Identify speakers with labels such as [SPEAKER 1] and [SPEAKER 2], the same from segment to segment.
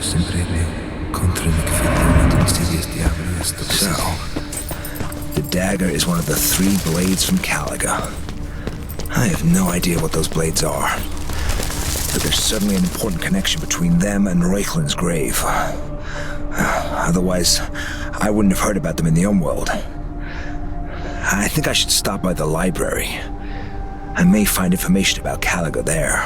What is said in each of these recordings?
[SPEAKER 1] So, the dagger is one of the 3 blades from Caliga. I have no idea what those blades are, but there's certainly an important connection between them and Reichling's grave. Otherwise, I wouldn't have heard about them in the Umworld. I think I should stop by the library. I may find information about Caliga there.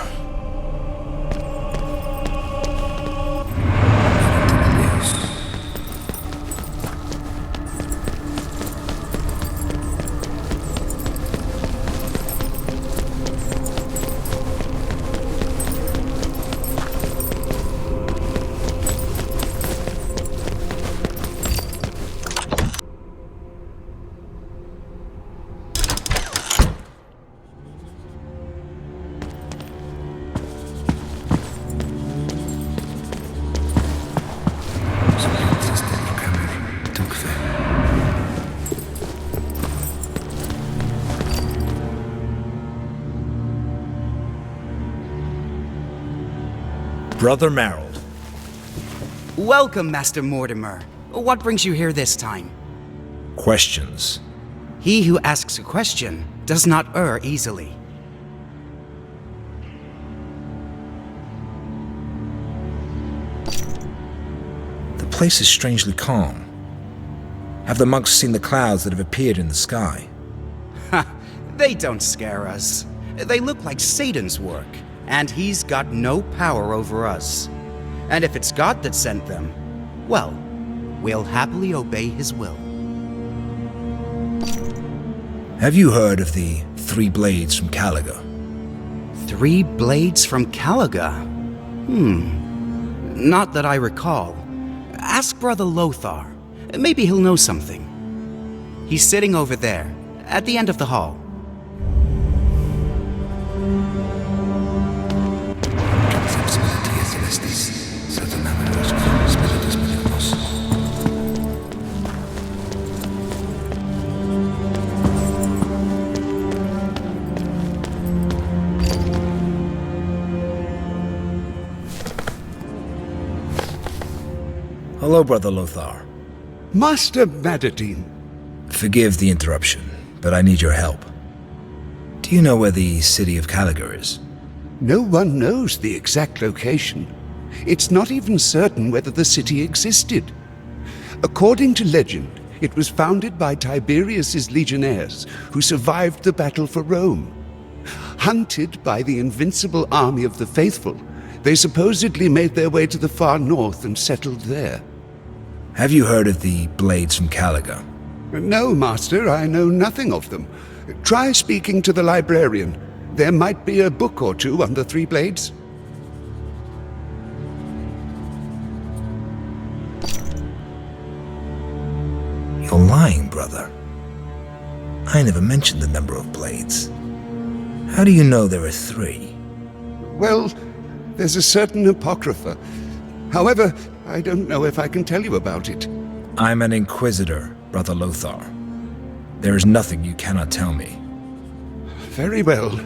[SPEAKER 2] Brother Marold.
[SPEAKER 3] Welcome, Master Mordimer. What brings you here this time?
[SPEAKER 2] Questions.
[SPEAKER 3] He who asks a question does not err easily.
[SPEAKER 1] The place is strangely calm. Have the monks seen the clouds that have appeared in the sky?
[SPEAKER 3] Ha! They don't scare us. They look like Satan's work, and he's got no power over us. And if it's God that sent them, well, we'll happily obey his will.
[SPEAKER 1] Have you heard of the 3 blades from Caliga?
[SPEAKER 3] 3 blades from Caliga? Not that I recall. Ask Brother Lothar. Maybe he'll know something. He's sitting over there, at the end of the hall.
[SPEAKER 1] Hello, Brother Lothar.
[SPEAKER 4] Master Madderdin.
[SPEAKER 1] Forgive the interruption, but I need your help. Do you know where the city of Caliga is?
[SPEAKER 4] No one knows the exact location. It's not even certain whether the city existed. According to legend, it was founded by Tiberius's legionnaires who survived the battle for Rome. Hunted by the invincible army of the faithful, they supposedly made their way to the far north and settled there.
[SPEAKER 1] Have you heard of the blades from Caliga?
[SPEAKER 4] No, Master, I know nothing of them. Try speaking to the librarian. There might be a book or 2 on the 3 blades.
[SPEAKER 1] You're lying, brother. I never mentioned the number of blades. How do you know there are 3?
[SPEAKER 4] Well, there's a certain apocrypha. However, I don't know if I can tell you about it.
[SPEAKER 1] I'm an Inquisitor, Brother Lothar. There is nothing you cannot tell me.
[SPEAKER 4] Very well.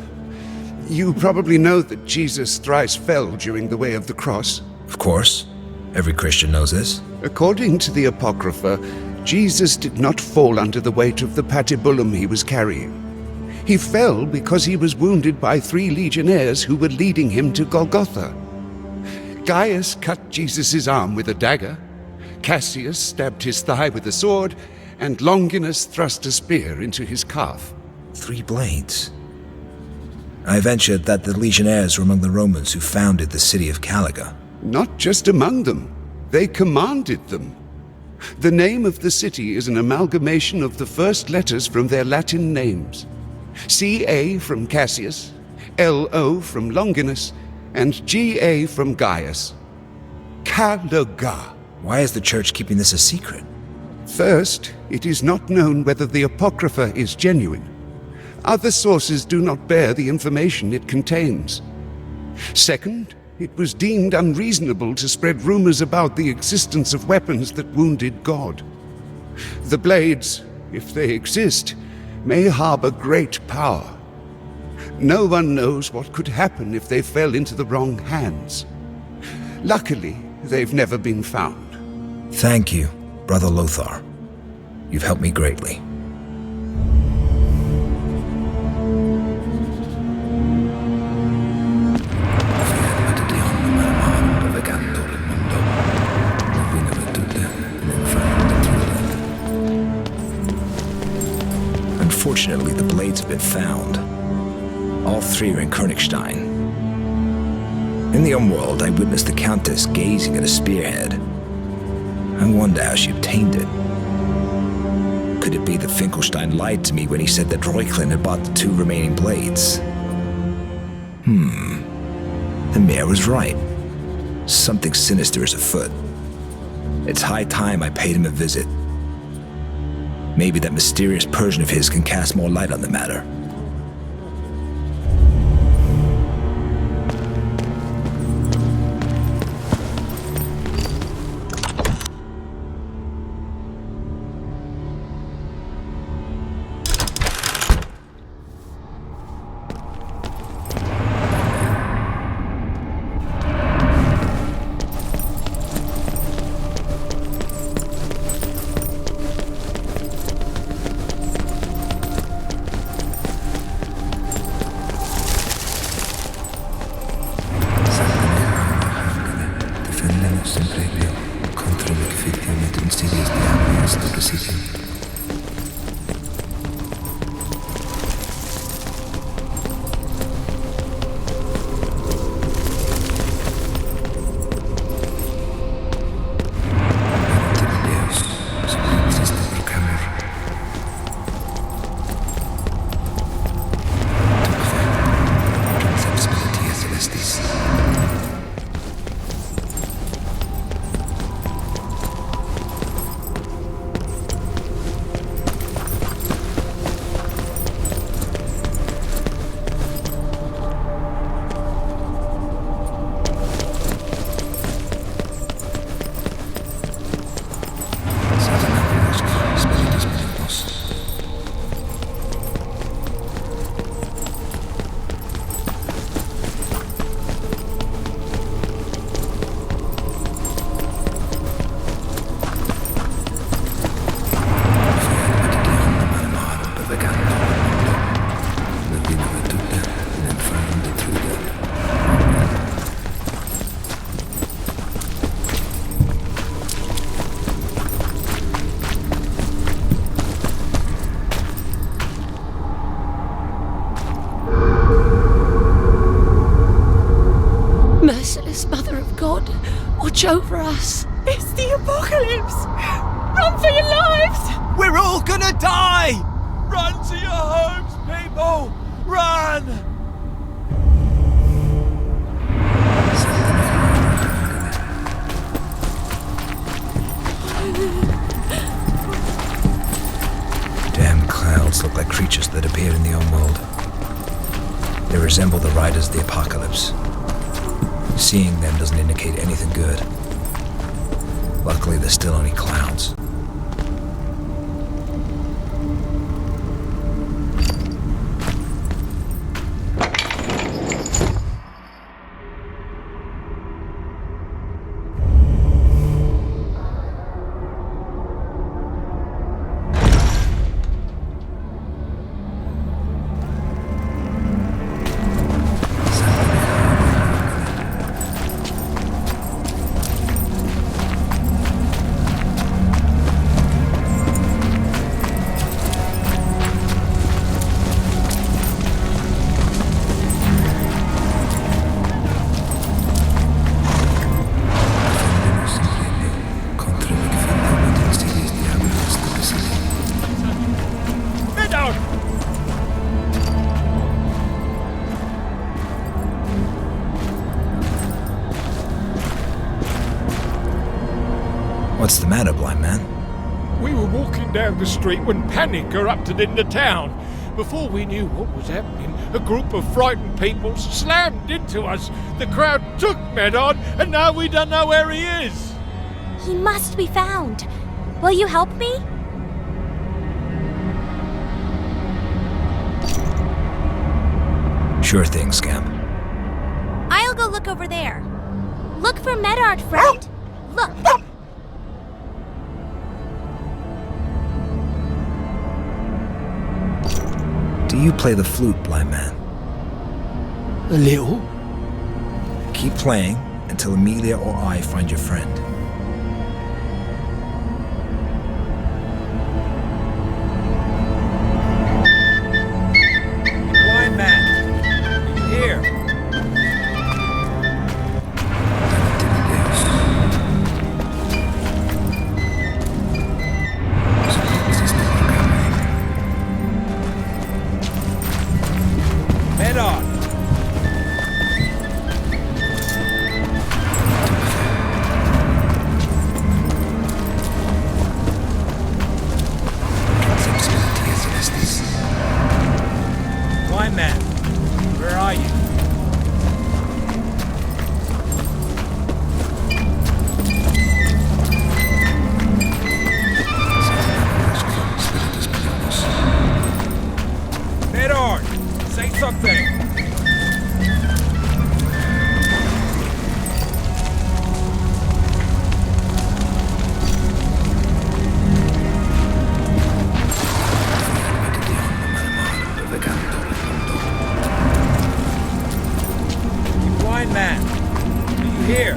[SPEAKER 4] You probably know that Jesus thrice fell during the way of the cross.
[SPEAKER 1] Of course. Every Christian knows this.
[SPEAKER 4] According to the apocrypha, Jesus did not fall under the weight of the patibulum he was carrying. He fell because he was wounded by 3 legionnaires who were leading him to Golgotha. Gaius cut Jesus' arm with a dagger, Cassius stabbed his thigh with a sword, and Longinus thrust a spear into his calf.
[SPEAKER 1] 3 blades. I ventured that the legionnaires were among the Romans who founded the city of Caliga.
[SPEAKER 4] Not just among them, they commanded them. The name of the city is an amalgamation of the first letters from their Latin names. CA from Cassius, LO from Longinus, and GA from Gaius. Caliga.
[SPEAKER 1] Why is the church keeping this a secret?
[SPEAKER 4] First, it is not known whether the Apocrypha is genuine. Other sources do not bear the information it contains. Second, it was deemed unreasonable to spread rumors about the existence of weapons that wounded God. The blades, if they exist, may harbor great power. No one knows what could happen if they fell into the wrong hands. Luckily, They've never been found.
[SPEAKER 2] Thank you, Brother Lothar. You've helped me greatly.
[SPEAKER 1] Unfortunately, the blades have been found. All three are in Koenigstein. In the Umworld, I witnessed the Countess gazing at a spearhead. I wonder how she obtained it. Could it be that Finkelstein lied to me when he said that Reuchlin had bought the 2 remaining blades? The mayor was right. Something sinister is afoot. It's high time I paid him a visit. Maybe that mysterious Persian of his can cast more light on the matter.
[SPEAKER 5] Watch over us.
[SPEAKER 6] It's the apocalypse! Run for your lives!
[SPEAKER 7] We're all gonna die! Run to your homes, people! Run!
[SPEAKER 2] Damn clouds look like creatures that appeared in the Umworld. They resemble the riders of the apocalypse. Seeing them doesn't indicate anything good. Luckily, they're still only clouds.
[SPEAKER 1] What's the matter, blind man?
[SPEAKER 8] We were walking down the street when panic erupted in the town. Before we knew what was happening, a group of frightened people slammed into us. The crowd took Madderdin, and now we don't know where he is.
[SPEAKER 9] He must be found. Will you help me?
[SPEAKER 1] Sure thing, Scamp.
[SPEAKER 9] I'll go look over there. Look for Madderdin, friend. Look!
[SPEAKER 2] Do you play the flute, blind man?
[SPEAKER 8] A little.
[SPEAKER 2] Keep playing until Amelia or I find your friend. Blind man, are you here? Head on. Blind man, where are you? Medard, say something. You blind man, are you here?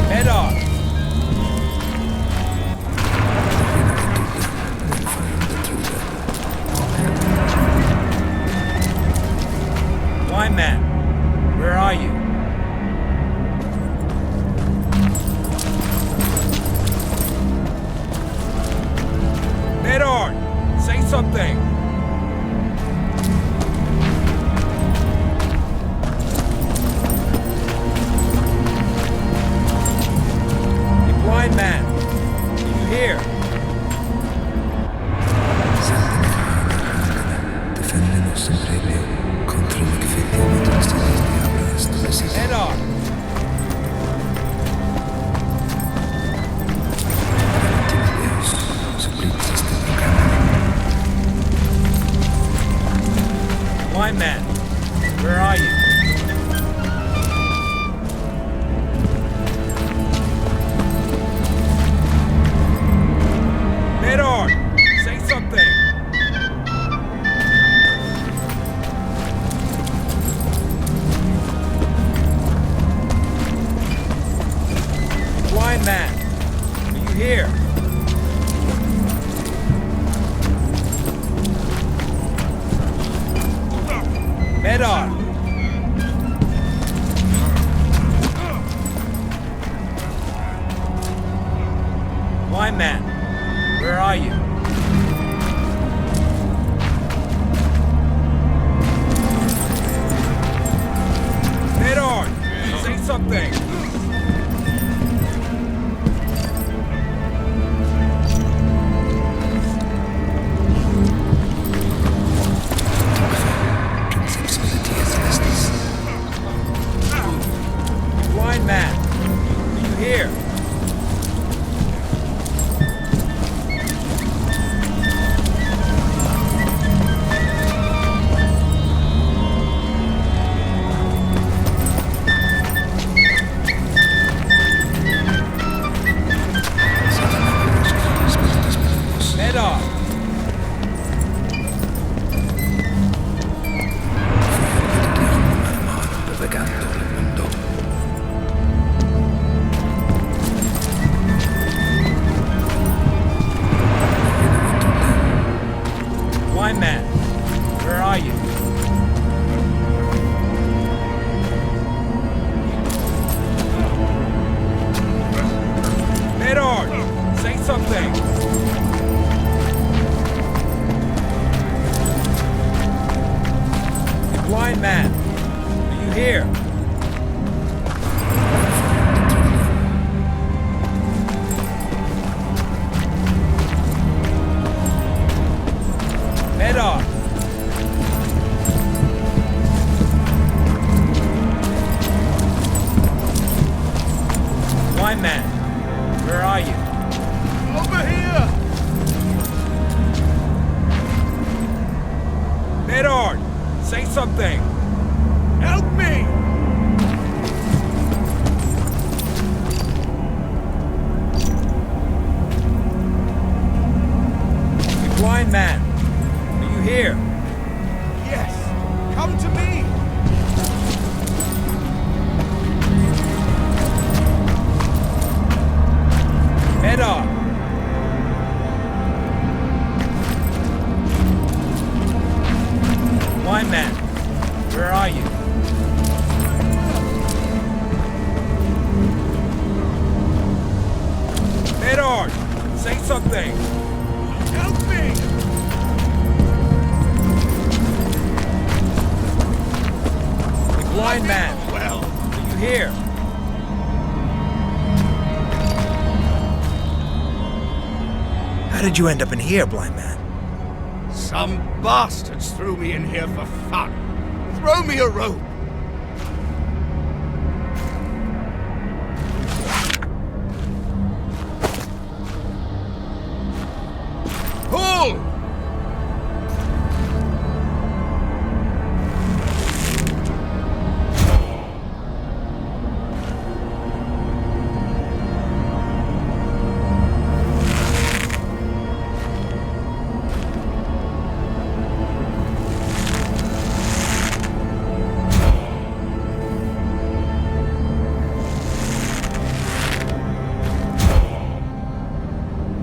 [SPEAKER 2] Medard. Blind man, where are you? Medard, say something. You blind man, are you here? Medard. Blind man, where are you? Medard, say something. Blind man, are you here? Medard. Blind man, where are you? Medard, say something. Blind man, are you here? Medard. Blind man, where are you? Medard, say something. You blind man, are you here? Medard.
[SPEAKER 7] Madderdin, say something! Help me!
[SPEAKER 2] You blind man! Are you here?
[SPEAKER 7] Yes, come to me!
[SPEAKER 2] Madderdin! Blind man, where are you?
[SPEAKER 7] Madderdin, say something! Help me!
[SPEAKER 2] You blind man!
[SPEAKER 7] Well,
[SPEAKER 2] Are you here? How did you end up in here, blind man?
[SPEAKER 4] Some bastards threw me in here for fun. Throw me a rope. Pull!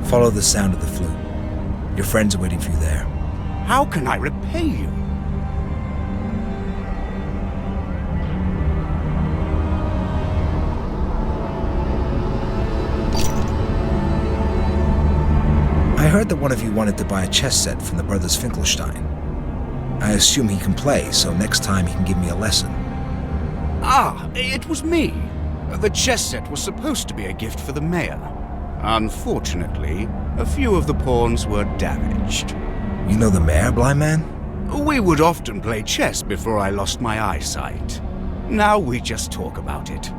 [SPEAKER 2] Follow the sound of the flute. Your friends are waiting for you there.
[SPEAKER 3] How can I repay you?
[SPEAKER 2] I heard that one of you wanted to buy a chess set from the brothers Finkelstein. I assume he can play, so next time he can give me a lesson.
[SPEAKER 3] Ah, it was me. The chess set was supposed to be a gift for the mayor. Unfortunately, a few of the pawns were damaged.
[SPEAKER 2] You know the mayor, blind man?
[SPEAKER 3] We would often play chess before I lost my eyesight. Now we just talk about it.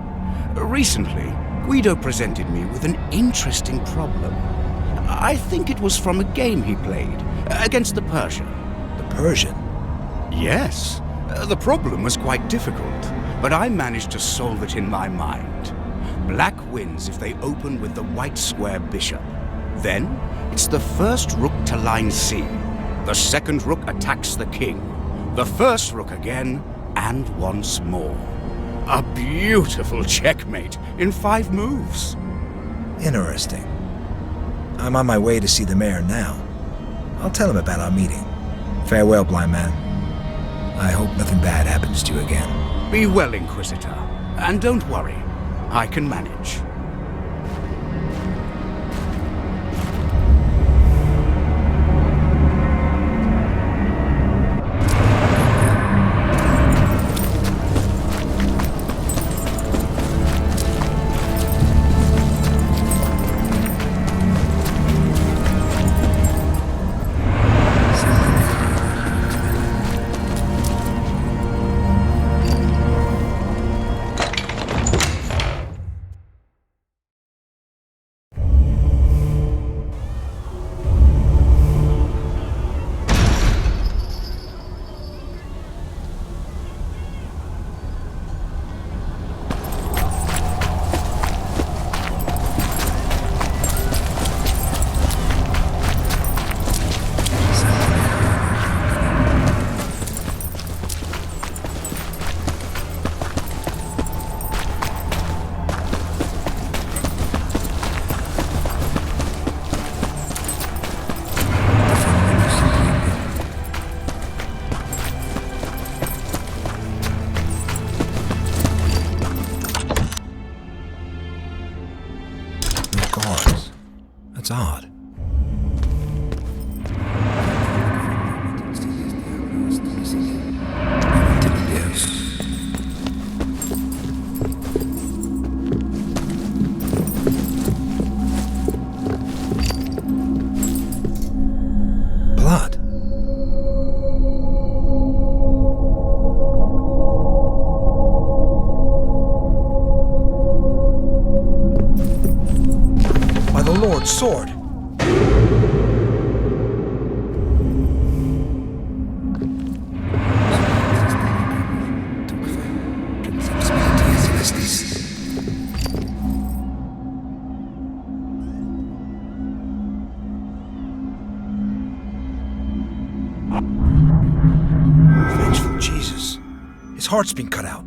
[SPEAKER 3] Recently, Guido presented me with an interesting problem. I think it was from a game he played against the Persian.
[SPEAKER 2] The Persian?
[SPEAKER 3] Yes. The problem was quite difficult, but I managed to solve it in my mind. Black wins if they open with the white square bishop. Then, it's the first rook to line C. The second rook attacks the king. The first rook again, and once more. A beautiful checkmate in 5 moves.
[SPEAKER 2] Interesting. I'm on my way to see the mayor now. I'll tell him about our meeting. Farewell, blind man. I hope nothing bad happens to you again.
[SPEAKER 3] Be well, Inquisitor. And don't worry. I can manage.
[SPEAKER 2] That's odd. Blood. By the Lord's sword. heart's been cut out.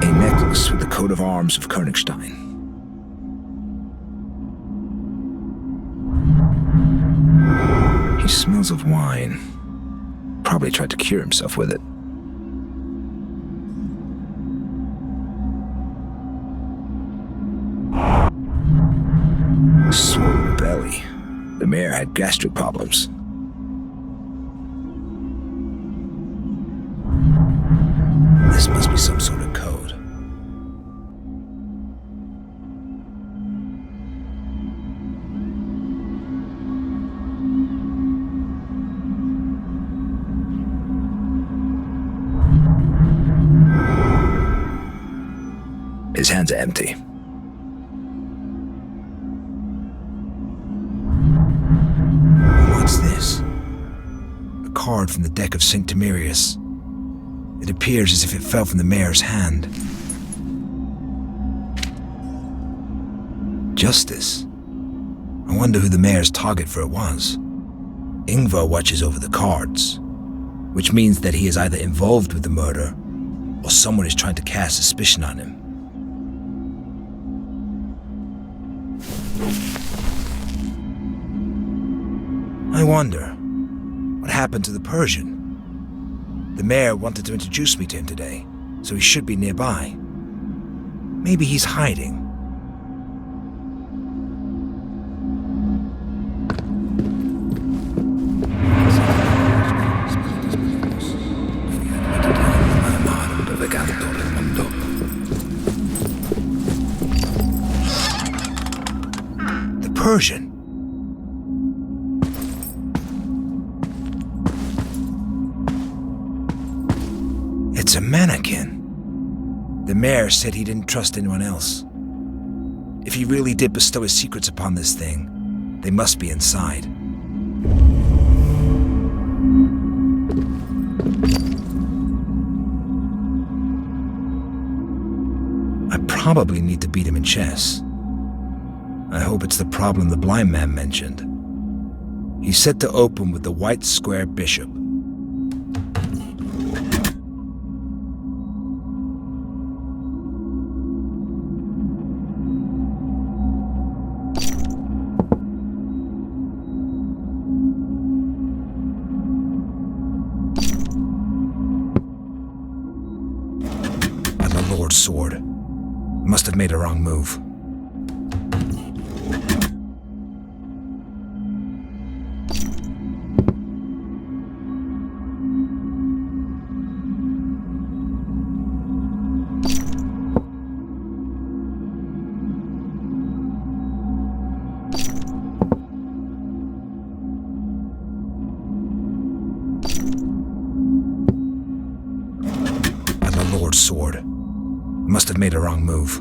[SPEAKER 1] A necklace with the coat of arms of Koenigstein. He smells of wine. Probably tried to cure himself with it. Swollen belly. The mayor had gastric problems.
[SPEAKER 2] This must be some sort of code.
[SPEAKER 1] His hands are empty.
[SPEAKER 2] What's this? A card from the deck of St. Timerius. It appears as if it fell from the mayor's hand. Justice. I wonder who the mayor's target for it was. Ingvar watches over the cards, which means that he is either involved with the murder or someone is trying to cast suspicion on him. I wonder, what happened to the Persian? The mayor wanted to introduce me to him today, so he should be nearby. Maybe he's hiding. The Persian. It's a mannequin. The mayor said he didn't trust anyone else. If he really did bestow his secrets upon this thing, they must be inside. I probably need to beat him in chess. I hope it's the problem the blind man mentioned. He's set to open with the white square bishop. Sword. Must have made a wrong move. By the Lord's sword. Must have made a wrong move.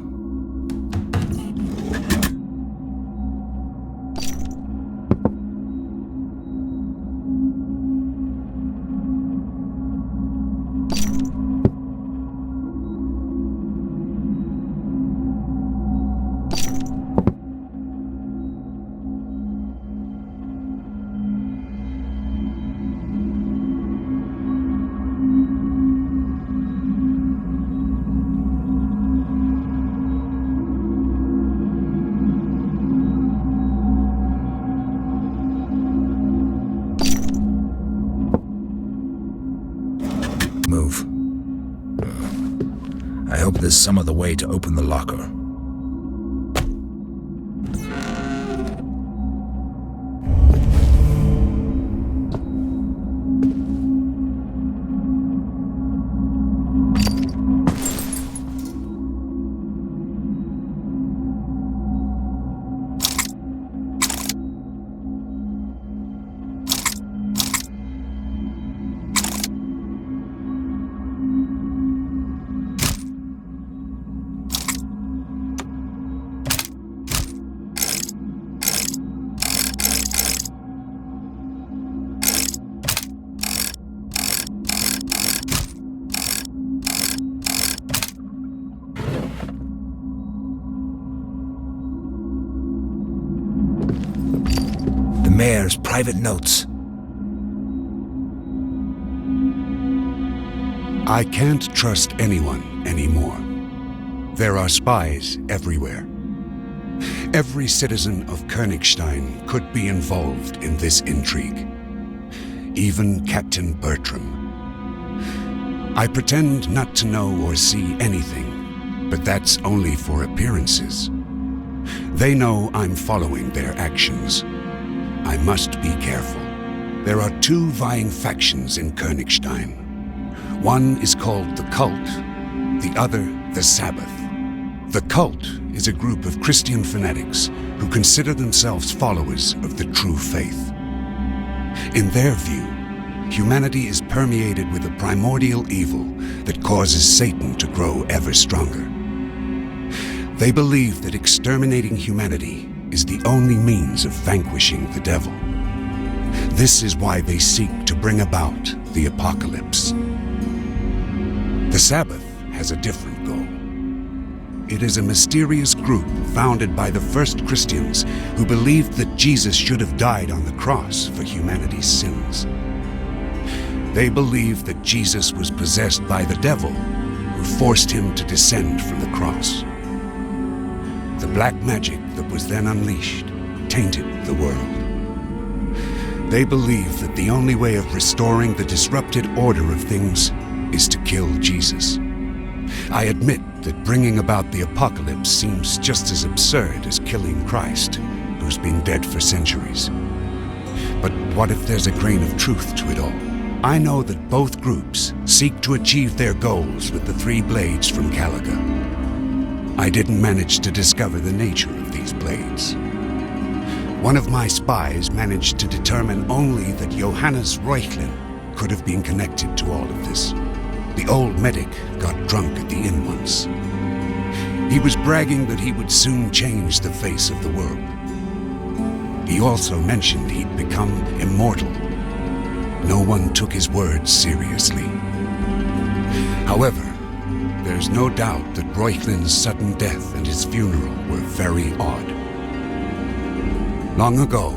[SPEAKER 2] Move. I hope there's some other way to open the locker. mayor's private notes.
[SPEAKER 4] I can't trust anyone anymore. There are spies everywhere. Every citizen of Koenigstein could be involved in this intrigue. Even Captain Bertram. I pretend not to know or see anything, but that's only for appearances. They know I'm following their actions. I must be careful. There are two vying factions in Koenigstein. One is called the Cult, the other the Sabbath. The Cult is a group of Christian fanatics who consider themselves followers of the true faith. In their view, humanity is permeated with a primordial evil that causes Satan to grow ever stronger. They believe that exterminating humanity is the only means of vanquishing the devil. This is why they seek to bring about the apocalypse. The Sabbath has a different goal. It is a mysterious group founded by the first Christians who believed that Jesus should have died on the cross for humanity's sins. They believe that Jesus was possessed by the devil, who forced him to descend from the cross. The black magic that was then unleashed tainted the world. They believe that the only way of restoring the disrupted order of things is to kill Jesus. I admit that bringing about the apocalypse seems just as absurd as killing Christ, who's been dead for centuries. But what if there's a grain of truth to it all? I know that both groups seek to achieve their goals with the three blades from Caliga. I didn't manage to discover the nature of these blades. One of my spies managed to determine only that Johannes Reuchlin could have been connected to all of this. The old medic got drunk at the inn once. He was bragging that he would soon change the face of the world. He also mentioned he'd become immortal. No one took his words seriously. However, there's no doubt that Reuchlin's sudden death and his funeral were very odd. Long ago,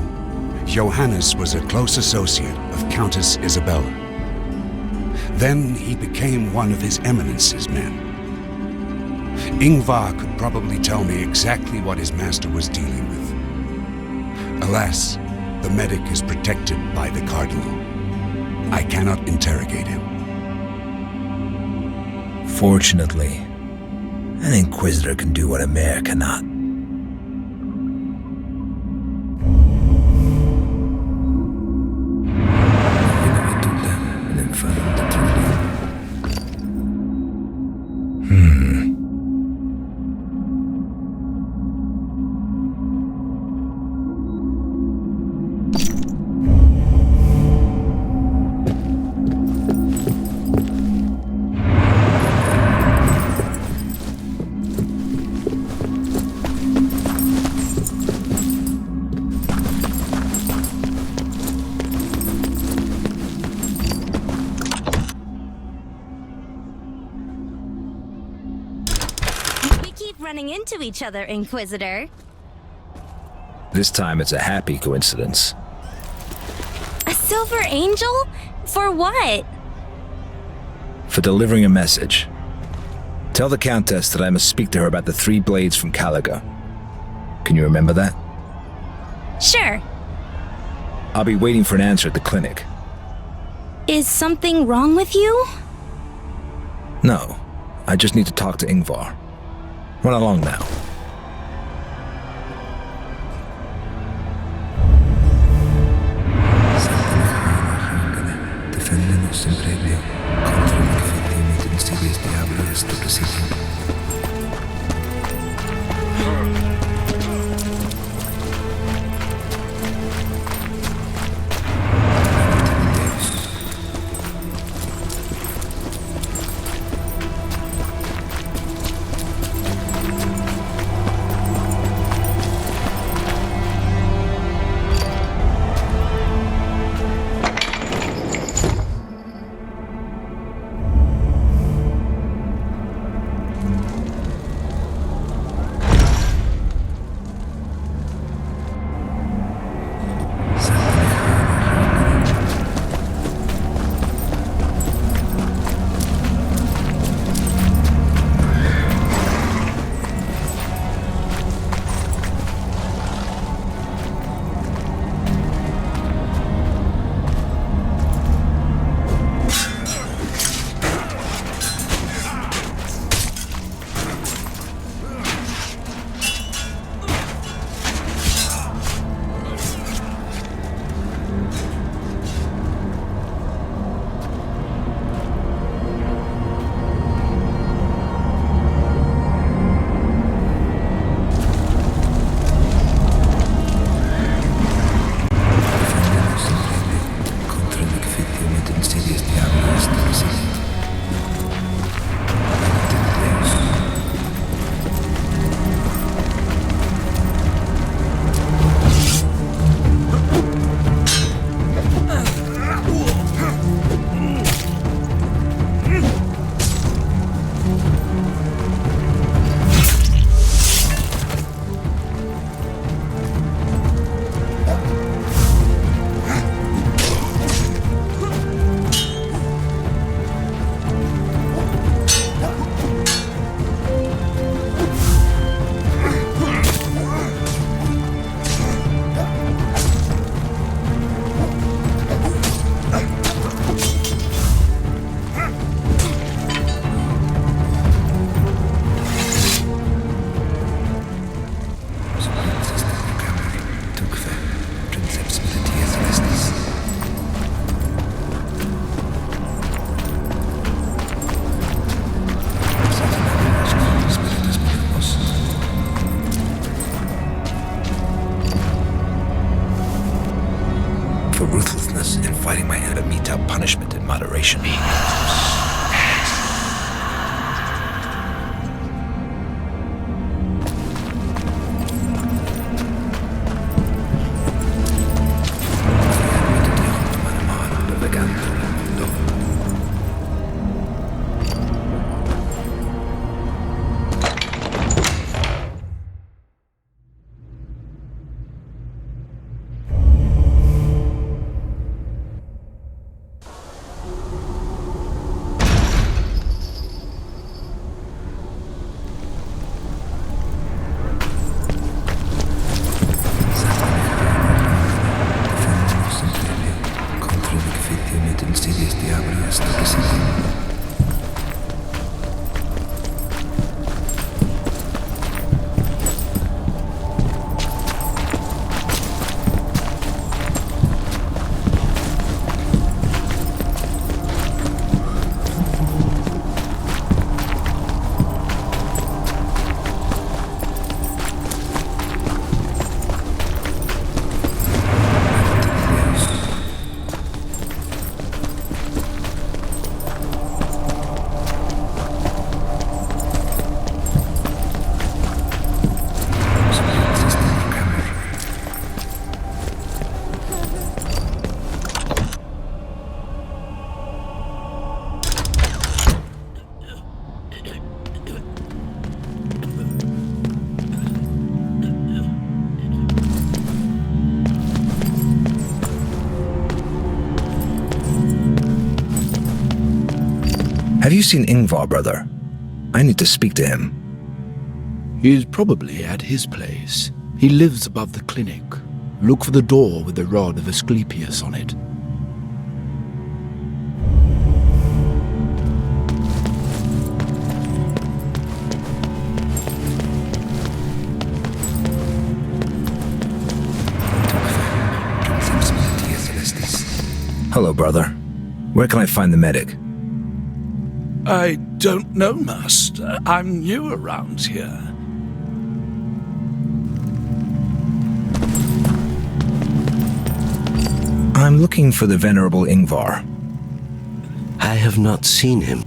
[SPEAKER 4] Johannes was a close associate of Countess Isabella. Then he became one of His Eminence's men. Ingvar could probably tell me exactly what his master was dealing with. Alas, the medic is protected by the Cardinal. I cannot interrogate him.
[SPEAKER 2] Fortunately, an Inquisitor can do what a mayor cannot.
[SPEAKER 9] Running into each other, Inquisitor.
[SPEAKER 2] This time it's a happy coincidence.
[SPEAKER 9] A silver angel? For what?
[SPEAKER 2] For delivering a message. Tell the Countess that I must speak to her about the three blades from Caliga. Can you remember that?
[SPEAKER 9] Sure.
[SPEAKER 2] I'll be waiting for an answer at the clinic.
[SPEAKER 9] Is something wrong with you?
[SPEAKER 2] No, I just need to talk to Ingvar. Run along now. Deféndenos en previo contra el que limite insidias diablo de este presidio. faithfulness in fighting my enemy, mete out punishment in moderation.
[SPEAKER 1] Have you seen Ingvar, brother? I need to speak to him.
[SPEAKER 10] He's probably at his place. He lives above the clinic. Look for the door with the rod of Asclepius on it.
[SPEAKER 1] Hello, brother. Where can I find the medic?
[SPEAKER 11] I don't know, Master. I'm new around here.
[SPEAKER 1] I'm looking for the Venerable Ingvar.
[SPEAKER 12] I have not seen him.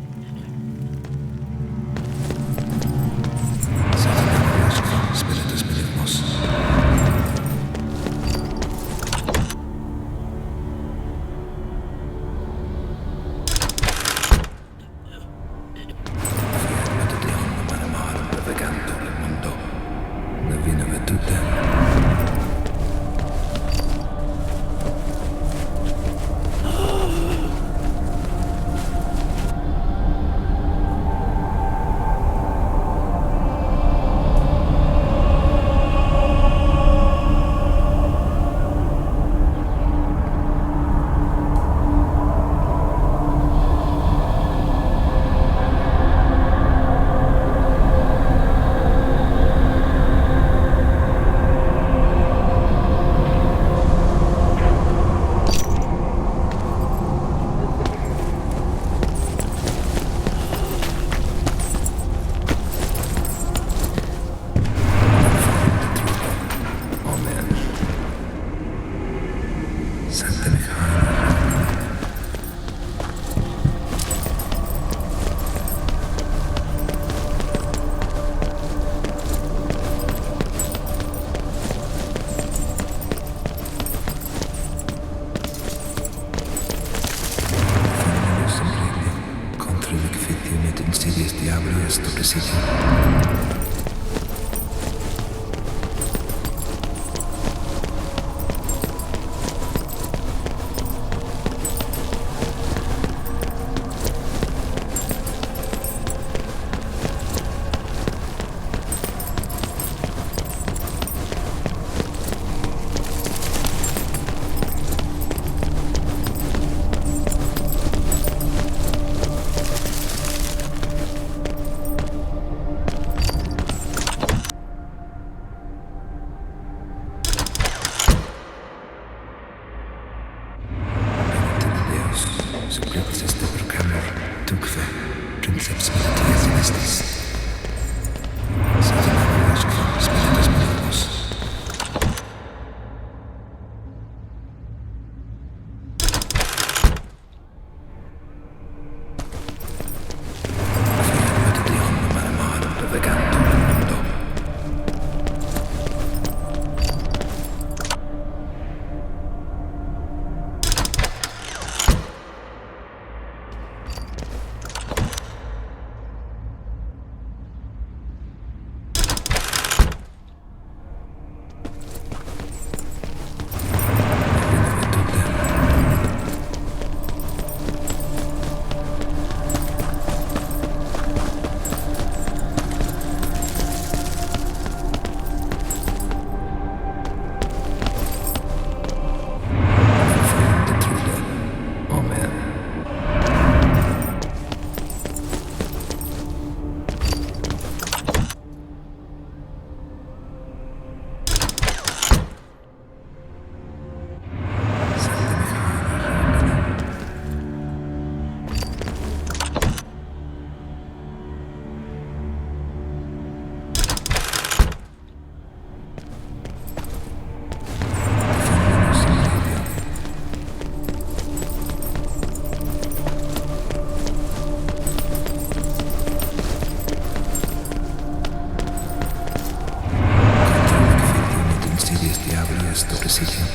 [SPEAKER 2] diaboli est oppositium.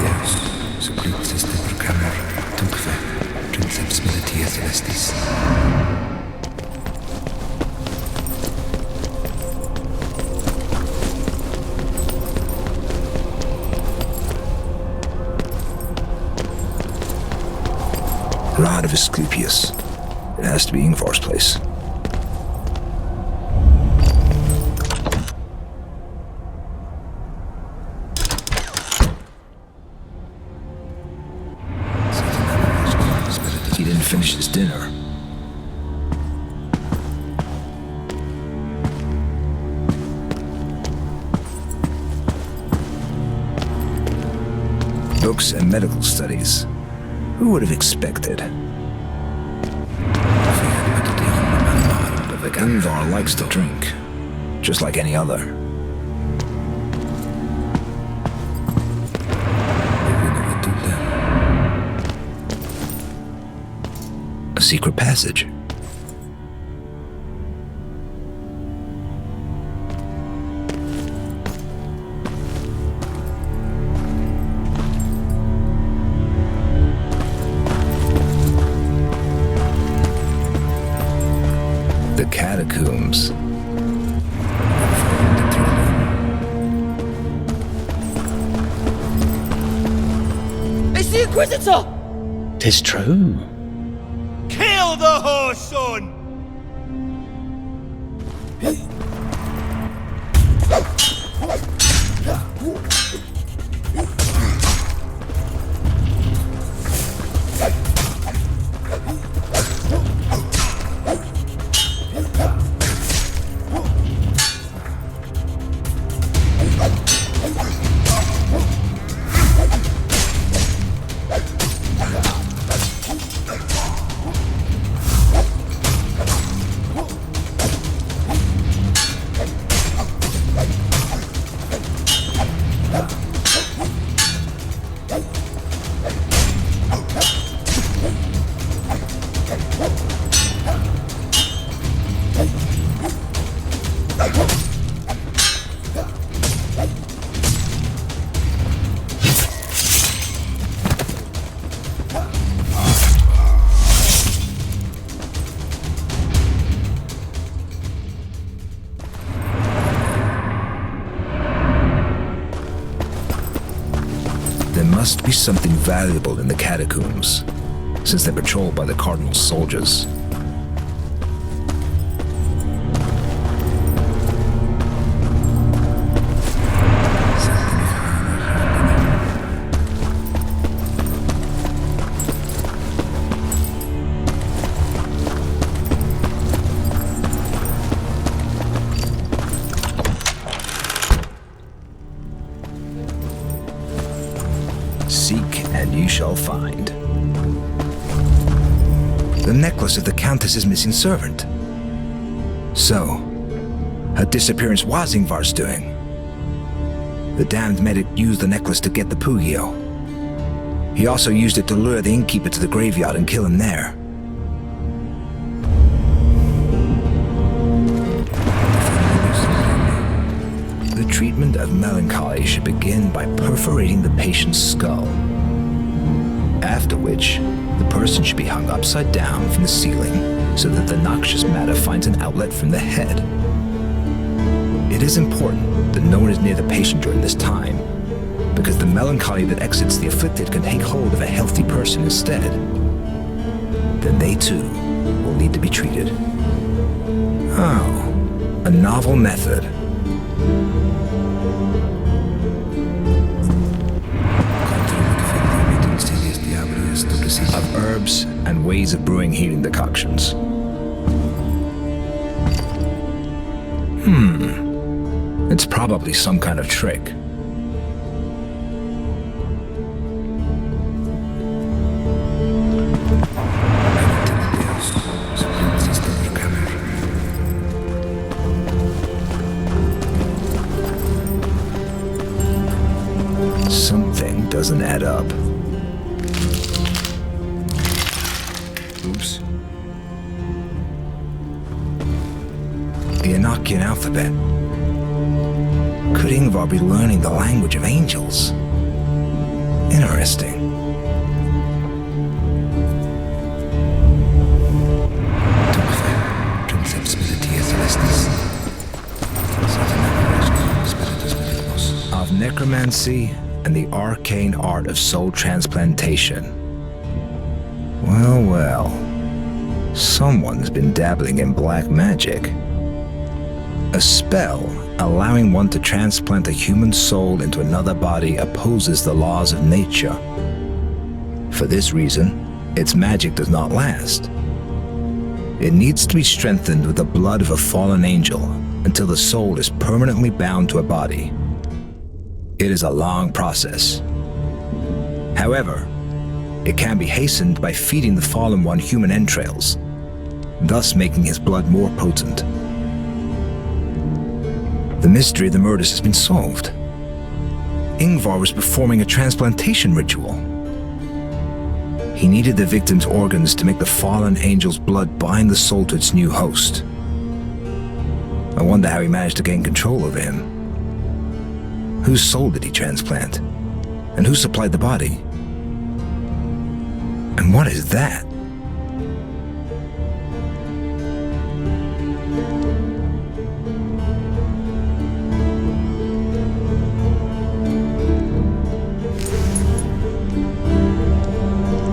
[SPEAKER 2] Deus, supplicis te proclamor, tunque, princeps militia celestis.
[SPEAKER 1] Rod of Asclepius. It has to be Ingvar's place. He didn't finish his dinner. Books and medical studies. Who would have expected? Ingvar likes to drink, just like any other. A secret passage. The catacombs.
[SPEAKER 6] It's the Inquisitor!
[SPEAKER 12] 'Tis true.
[SPEAKER 7] Kill the horse, son!
[SPEAKER 1] There must be something valuable in the catacombs, since they're patrolled by the Cardinal's soldiers. Seek and you shall find. The necklace of the Countess's missing servant. So, her disappearance was Ingvar's doing. The damned medic used the necklace to get the Pugio. He also used it to lure the innkeeper to the graveyard and kill him there. The treatment of melancholy should begin by perforating the patient's skull. After which, the person should be hung upside down from the ceiling so that the noxious matter finds an outlet from the head. It is important that no one is near the patient during this time, because the melancholy that exits the afflicted can take hold of a healthy person instead. Then they too will need to be treated. Oh, a novel method. Of herbs and ways of brewing healing decoctions. It's probably some kind of trick. Something doesn't add up. Oops. The Archean alphabet. Could Ingvar be learning the language of angels? Interesting. Of necromancy and the arcane art of soul transplantation. Well, well. Someone's been dabbling in black magic. A spell allowing one to transplant a human soul into another body opposes the laws of nature. For this reason, its magic does not last. It needs to be strengthened with the blood of a fallen angel until the soul is permanently bound to a body. It is a long process. However, it can be hastened by feeding the fallen one human entrails, thus making his blood more potent. The mystery of the murders has been solved. Ingvar was performing a transplantation ritual. He needed the victim's organs to make the fallen angel's blood bind the soul to its new host. I wonder how he managed to gain control over him. Whose soul did he transplant? And who supplied the body? And what is that?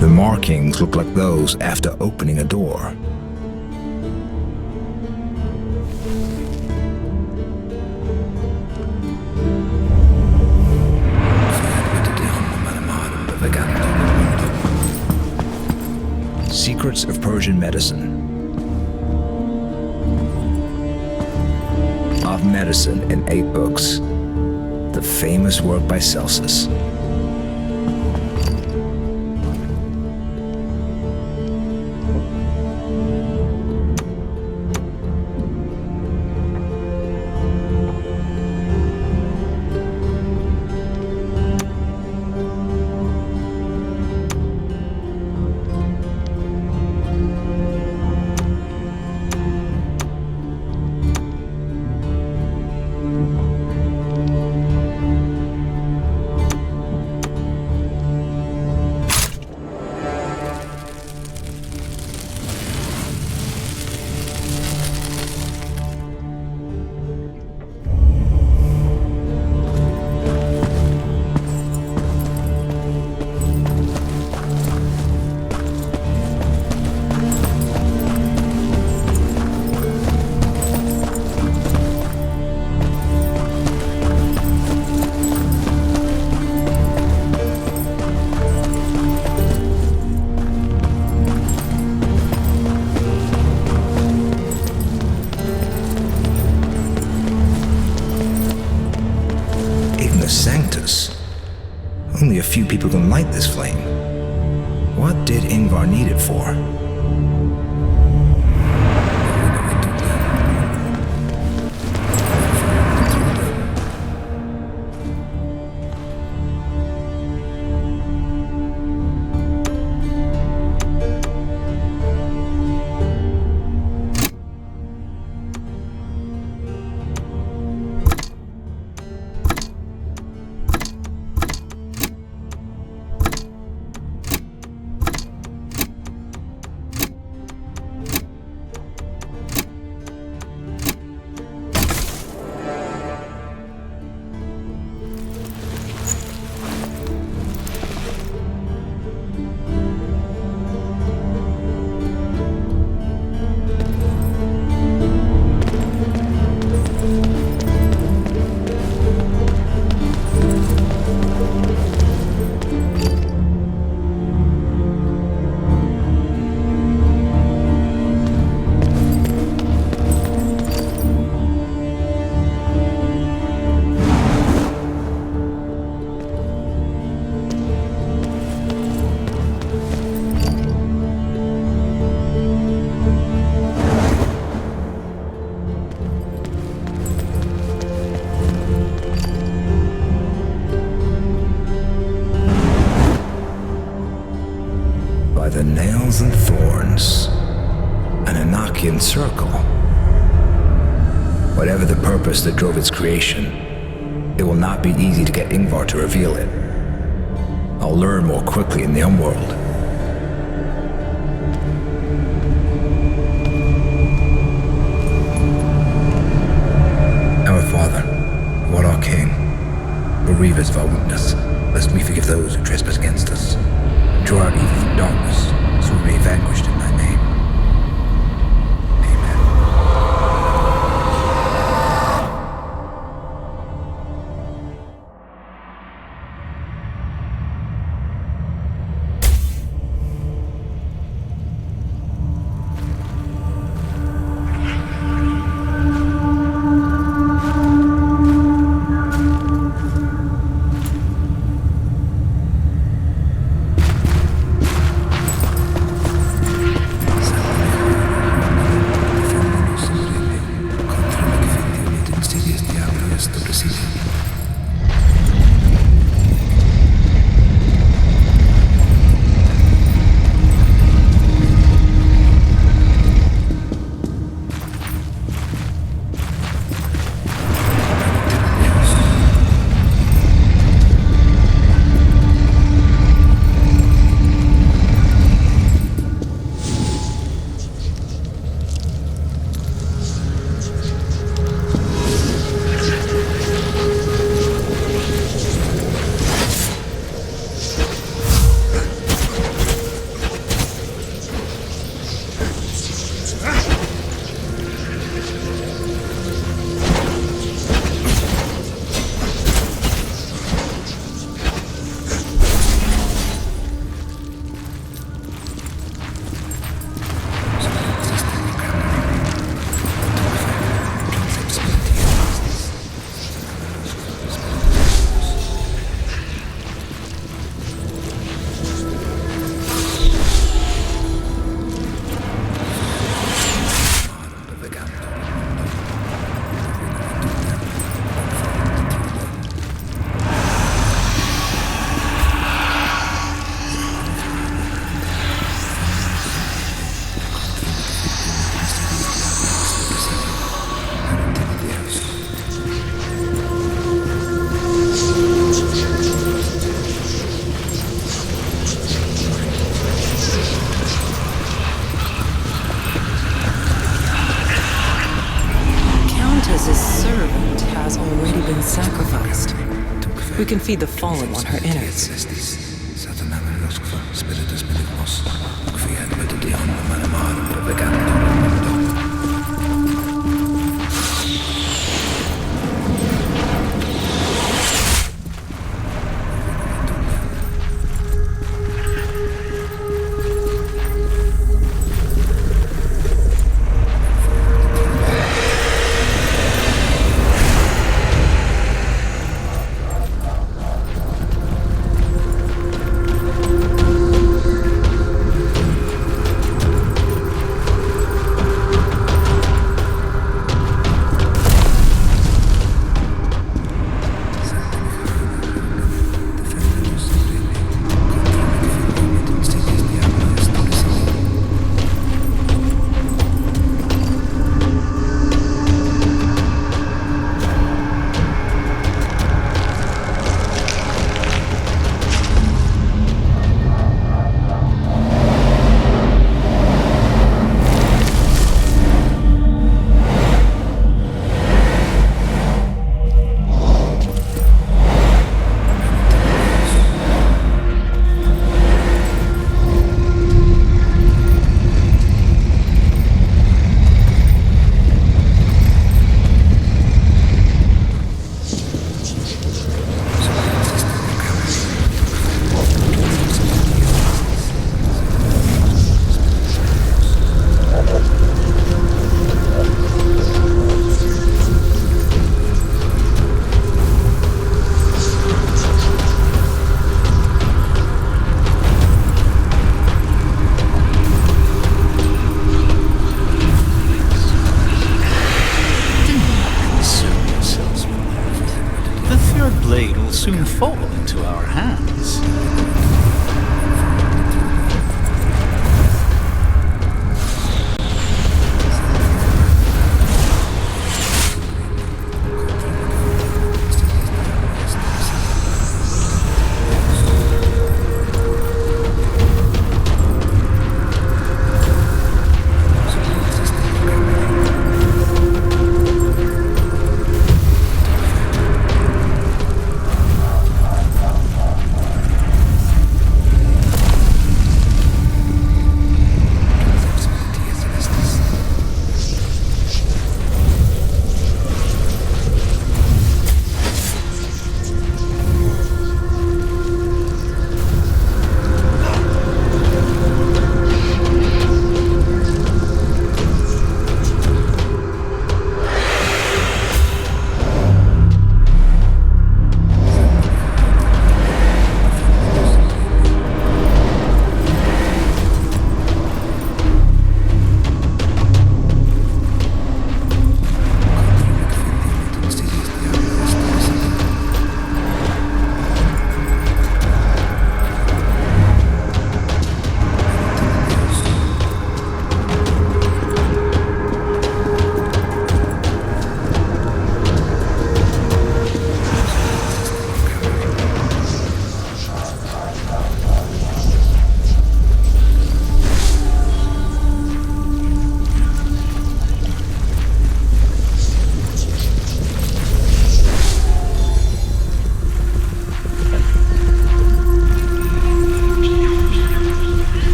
[SPEAKER 1] The markings look like those after opening a door. Secrets of Persian Medicine. Of Medicine in 8 books. The famous work by Celsus. Only a few people can light this flame. What did Ingvar need it for? The nails and thorns, an Enochian circle. Whatever the purpose that drove its creation, it will not be easy to get Ingvar to reveal it. I'll learn more quickly in the Umworld.
[SPEAKER 2] Our Father, who art our King, bereave us of our weakness, lest we forgive those who trespass against us. Draw out evil from darkness, so we may be vanquished in thy name. Amen.
[SPEAKER 13] Sacrificed. We can feed the fallen on her innards.
[SPEAKER 12] soon fall into our hands.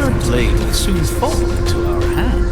[SPEAKER 12] third blade will soon fall into our hands.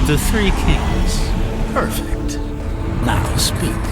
[SPEAKER 12] The Three Kings. Perfect. Now speak.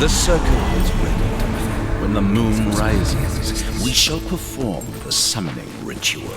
[SPEAKER 11] The circle is ready. When the moon rises, we shall perform the summoning ritual.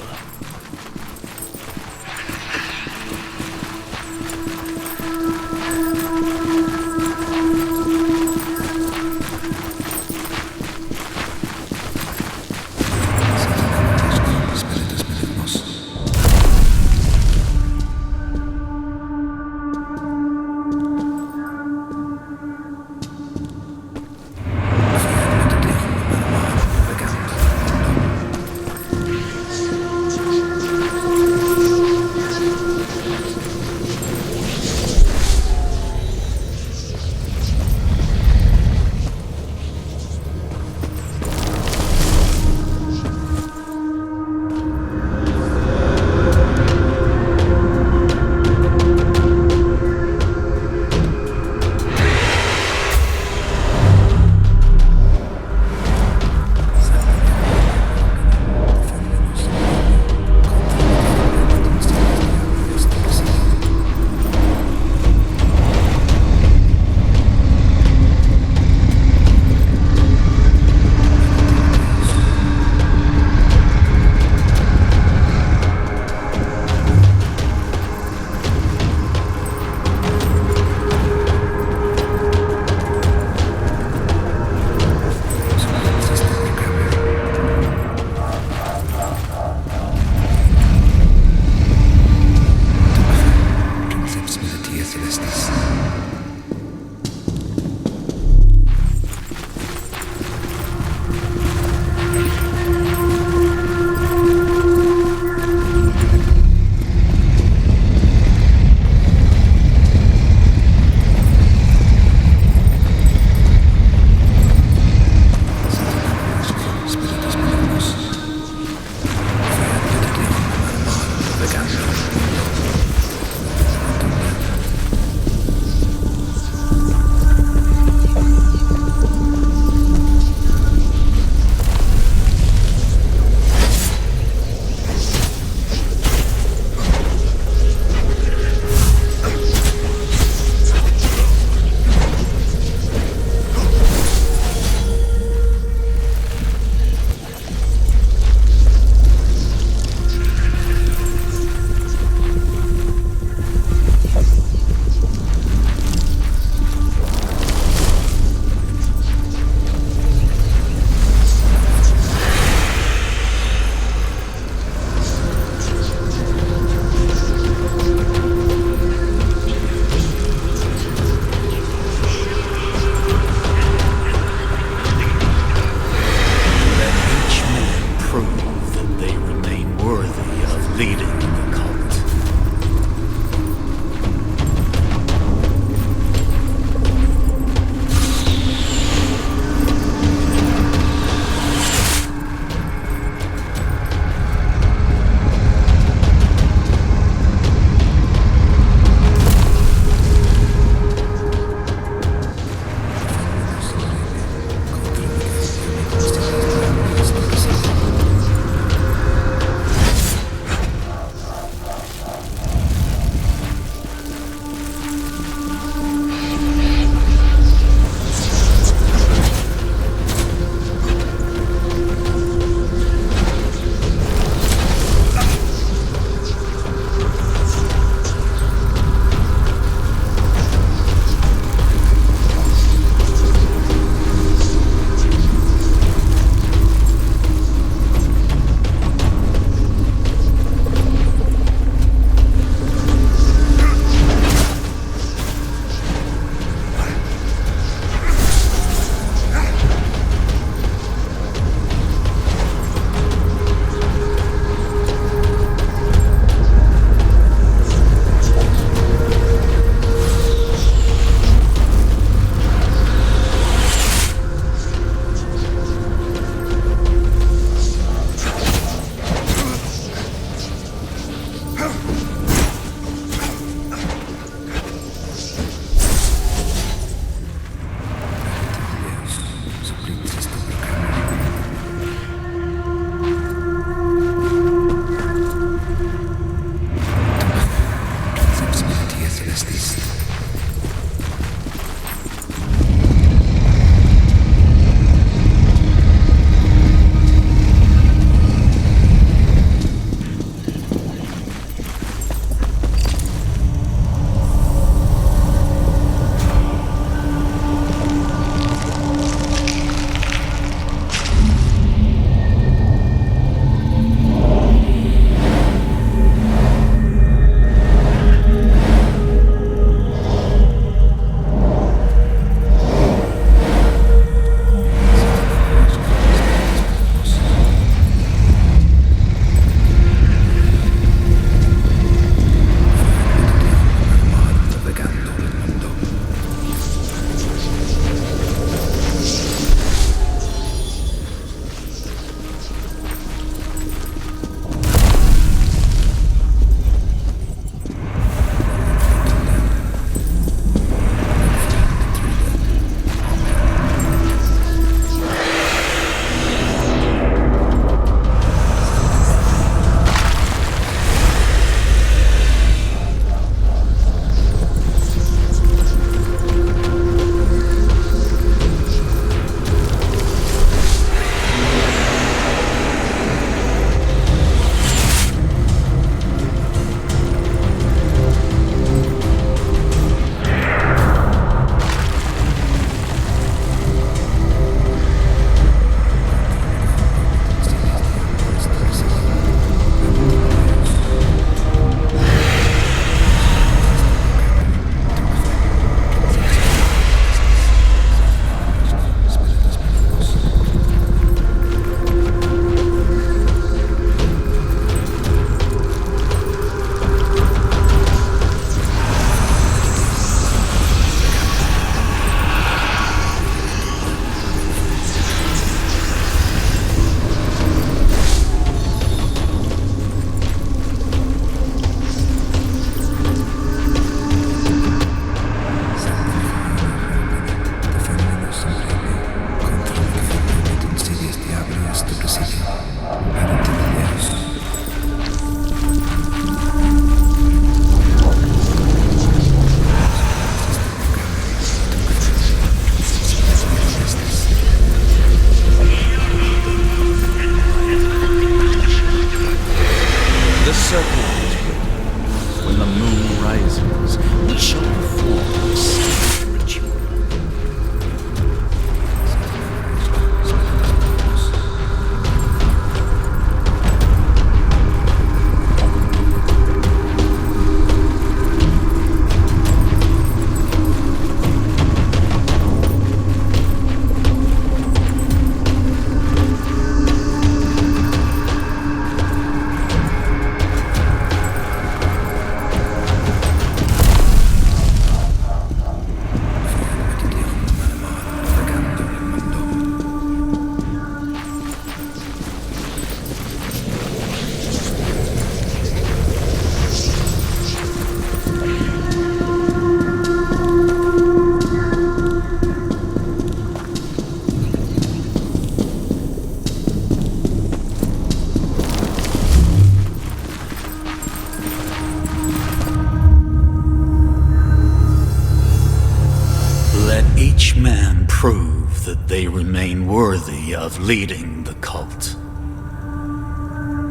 [SPEAKER 12] each man prove that they remain worthy of leading the cult.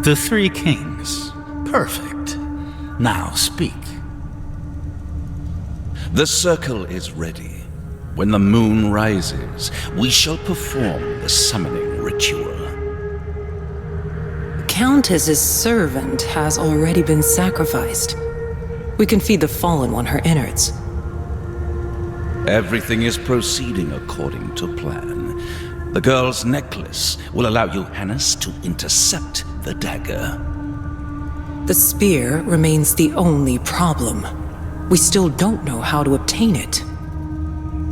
[SPEAKER 12] The three kings. Perfect. Now speak.
[SPEAKER 11] The circle is ready. When the moon rises, we shall perform the summoning ritual.
[SPEAKER 13] The Countess's servant has already been sacrificed. We can feed the fallen one her innards.
[SPEAKER 11] Everything is proceeding according to plan. The girl's necklace will allow Johannes to intercept the dagger.
[SPEAKER 13] The spear remains the only problem. We still don't know how to obtain it.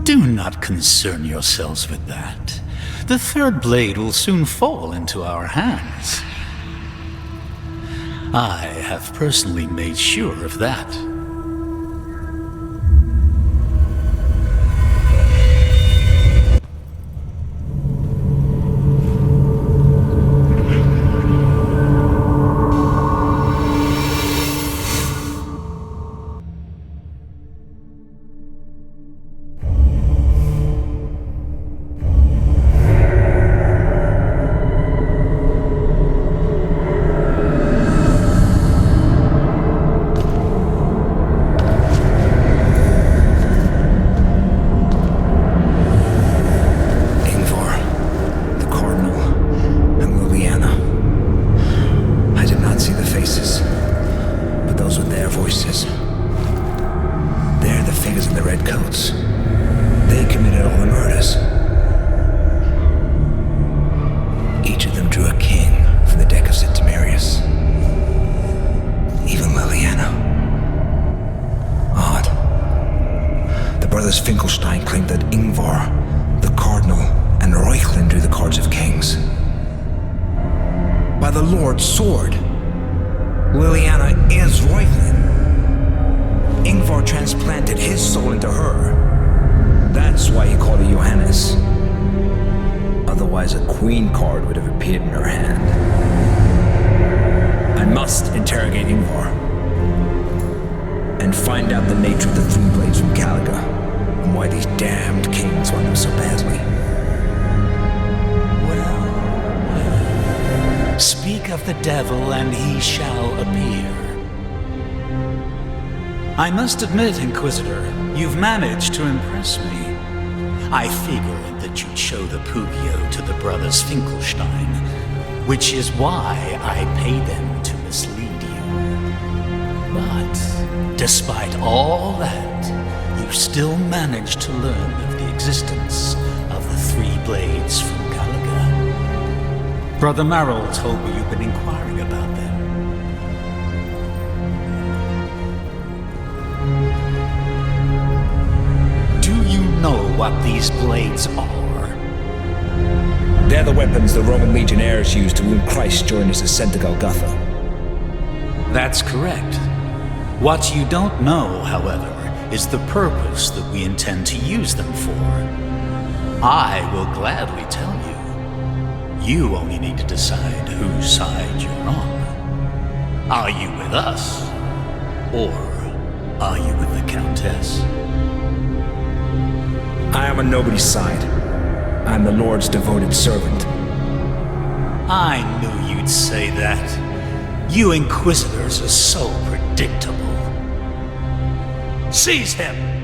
[SPEAKER 12] Do not concern yourselves with that. The third blade will soon fall into our hands. I have personally made sure of that.
[SPEAKER 1] Finkelstein claimed that Ingvar, the Cardinal, and Reuchlin drew the cards of kings. By the Lord's sword, Liliana is Reuchlin. Ingvar transplanted his soul into her. That's why he called her Johannes. Otherwise, a queen card would have appeared in her hand. I must interrogate Ingvar and find out the nature of the three blades from Caliga, and why these damned kings want them so badly.
[SPEAKER 12] Well, speak of the devil and he shall appear. I must admit, Inquisitor, you've managed to impress me. I figured that you'd show the Pugio to the brothers Finkelstein, which is why I pay them to mislead you. But despite all that, you still managed to learn of the existence of the three blades from Caliga. Brother Merrill told me you've been inquiring about them. Do you know what these blades are?
[SPEAKER 1] They're the weapons the Roman legionnaires used to wound Christ during his ascent to Golgotha.
[SPEAKER 12] That's correct. What you don't know, however, is the purpose that we intend to use them for. I will gladly tell you. You only need to decide whose side you're on. Are you with us? Or are you with the Countess?
[SPEAKER 1] I am on nobody's side. I'm the Lord's devoted servant.
[SPEAKER 12] I knew you'd say that. You Inquisitors are so predictable. Seize him!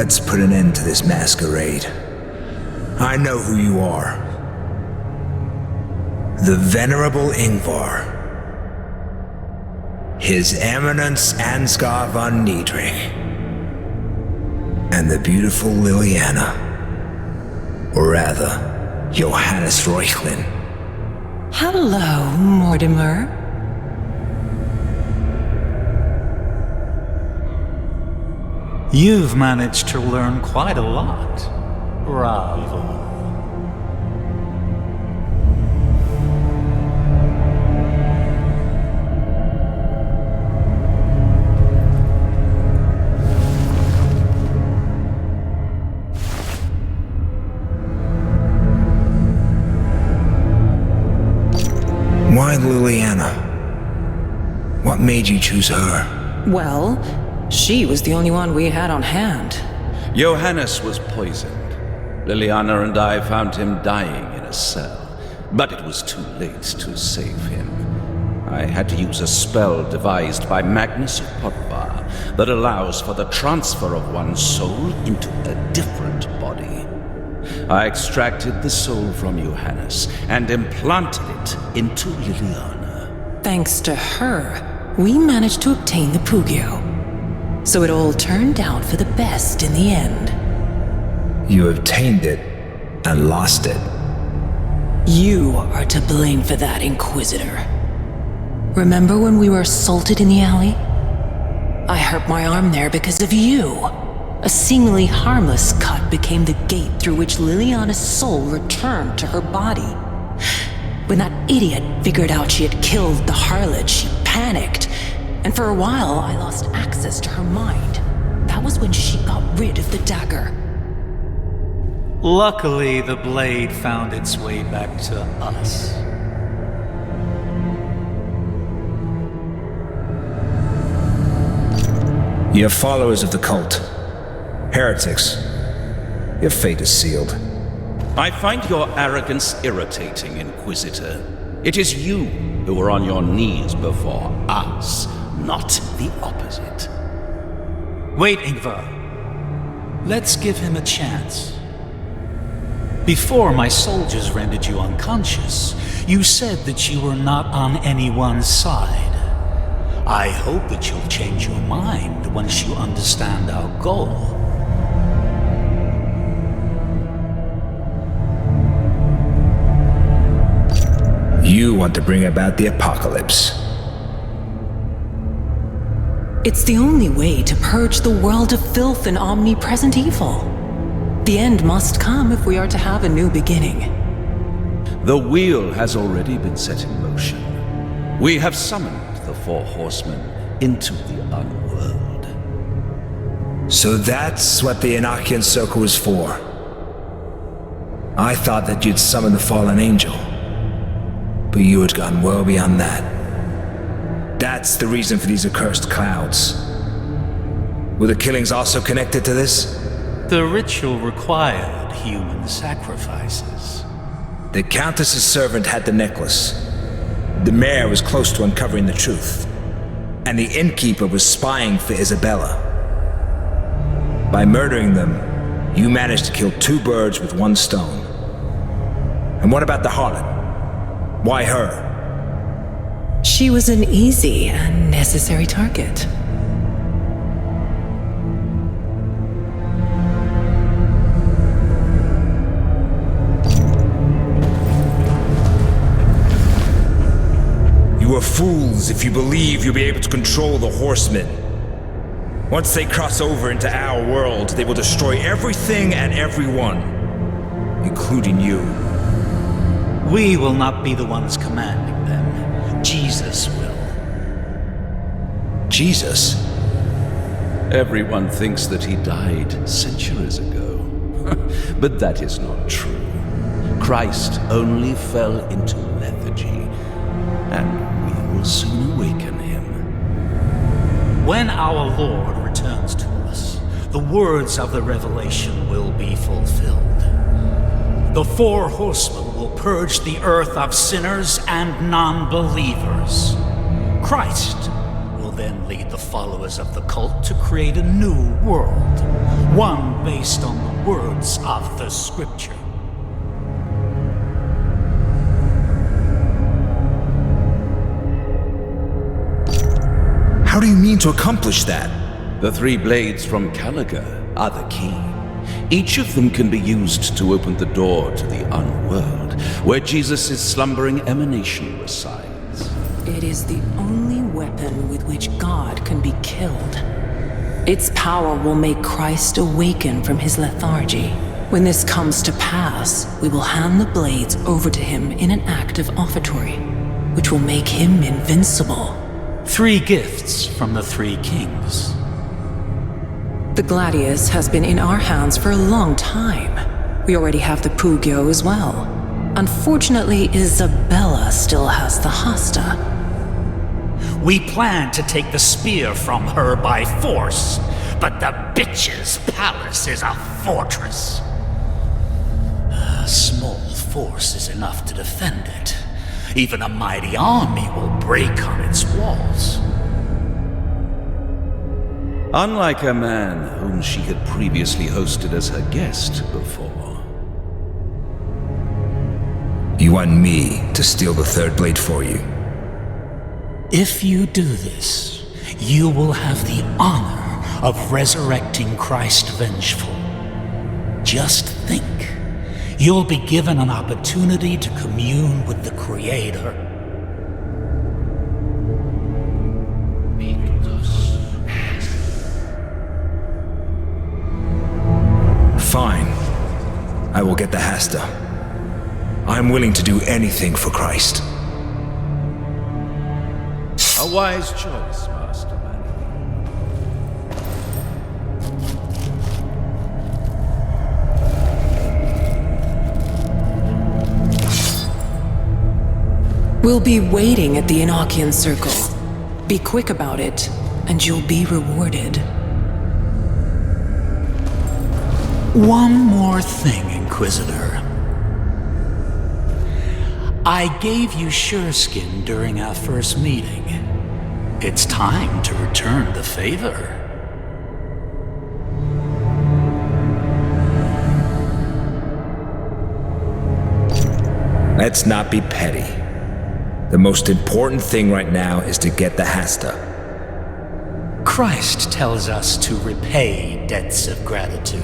[SPEAKER 1] Let's put an end to this masquerade. I know who you are. The Venerable Ingvar. His Eminence Ansgar von Niedrig. And the beautiful Liliana. Or rather, Johannes Reuchlin.
[SPEAKER 13] Hello, Mordimer.
[SPEAKER 12] You've managed to learn quite a lot. Bravo.
[SPEAKER 1] Why Liliana? What made you choose her?
[SPEAKER 13] Well, she was the only one we had on hand.
[SPEAKER 11] Johannes was poisoned. Liliana and I found him dying in a cell, but it was too late to save him. I had to use a spell devised by Magnus of Pottvar that allows for the transfer of one's soul into a different body. I extracted the soul from Johannes and implanted it into Liliana.
[SPEAKER 13] Thanks to her, we managed to obtain the Pugio. So it all turned out for the best in the end.
[SPEAKER 1] You obtained it and lost it.
[SPEAKER 13] You are to blame for that, Inquisitor. Remember when we were assaulted in the alley? I hurt my arm there because of you. A seemingly harmless cut became the gate through which Liliana's soul returned to her body. When that idiot figured out she had killed the harlot, she panicked. And for a while, I lost access to her mind. That was when she got rid of the dagger.
[SPEAKER 12] Luckily, the blade found its way back to us.
[SPEAKER 1] You're followers of the cult. Heretics. Your fate is sealed.
[SPEAKER 11] I find your arrogance irritating, Inquisitor. It is you who are on your knees before us, not the opposite.
[SPEAKER 12] Wait, Ingvar. Let's give him a chance. Before my soldiers rendered you unconscious, you said that you were not on anyone's side. I hope that you'll change your mind once you understand our goal.
[SPEAKER 1] You want to bring about the apocalypse.
[SPEAKER 13] It's the only way to purge the world of filth and omnipresent evil. The end must come if we are to have a new beginning.
[SPEAKER 11] The wheel has already been set in motion. We have summoned the four horsemen into the unworld.
[SPEAKER 1] So that's what the Enochian Circle was for. I thought that you'd summon the fallen angel. But you had gone well beyond that. That's the reason for these accursed clouds. Were the killings also connected to this?
[SPEAKER 12] The ritual required human sacrifices.
[SPEAKER 1] The Countess's servant had the necklace. The mayor was close to uncovering the truth. And the innkeeper was spying for Isabella. By murdering them, you managed to kill two birds with one stone. And what about the harlot? Why her?
[SPEAKER 13] She was an easy and necessary target.
[SPEAKER 1] You are fools if you believe you'll be able to control the horsemen. Once they cross over into our world, they will destroy everything and everyone, including you.
[SPEAKER 12] We will not be the ones commanding them. Jesus will.
[SPEAKER 1] Jesus?
[SPEAKER 11] Everyone thinks that he died centuries ago. But that is not true. Christ only fell into lethargy, and we will soon awaken him.
[SPEAKER 12] When our Lord returns to us, the words of the Revelation will be fulfilled. The four horsemen will purge the earth of sinners and non-believers. Christ will then lead the followers of the cult to create a new world, one based on the words of the scripture.
[SPEAKER 1] How do you mean to accomplish that?
[SPEAKER 11] The 3 blades from Caliga are the key. Each of them can be used to open the door to the unworld, where Jesus' slumbering emanation resides.
[SPEAKER 13] It is the only weapon with which God can be killed. Its power will make Christ awaken from his lethargy. When this comes to pass, we will hand the blades over to him in an act of offertory, which will make him invincible.
[SPEAKER 12] 3 gifts from the 3 kings.
[SPEAKER 13] The Gladius has been in our hands for a long time. We already have the Pugio as well. Unfortunately, Isabella still has the Hasta.
[SPEAKER 12] We plan to take the spear from her by force, but the bitch's palace is a fortress. A small force is enough to defend it. Even a mighty army will break on its walls.
[SPEAKER 11] Unlike a man whom she had previously hosted as her guest before.
[SPEAKER 1] You want me to steal the 3rd blade for you?
[SPEAKER 12] If you do this, you will have the honor of resurrecting Christ Vengeful. Just think. You'll be given an opportunity to commune with the Creator.
[SPEAKER 1] Fine. I will get the Hasta. I'm willing to do anything for Christ.
[SPEAKER 11] A wise choice, Master Madderdin.
[SPEAKER 13] We'll be waiting at the Enochian Circle. Be quick about it, and you'll be rewarded.
[SPEAKER 12] One more thing, Inquisitor. I gave you Sureskin during our first meeting. It's time to return the favor.
[SPEAKER 1] Let's not be petty. The most important thing right now is to get the Hasta.
[SPEAKER 12] Christ tells us to repay debts of gratitude.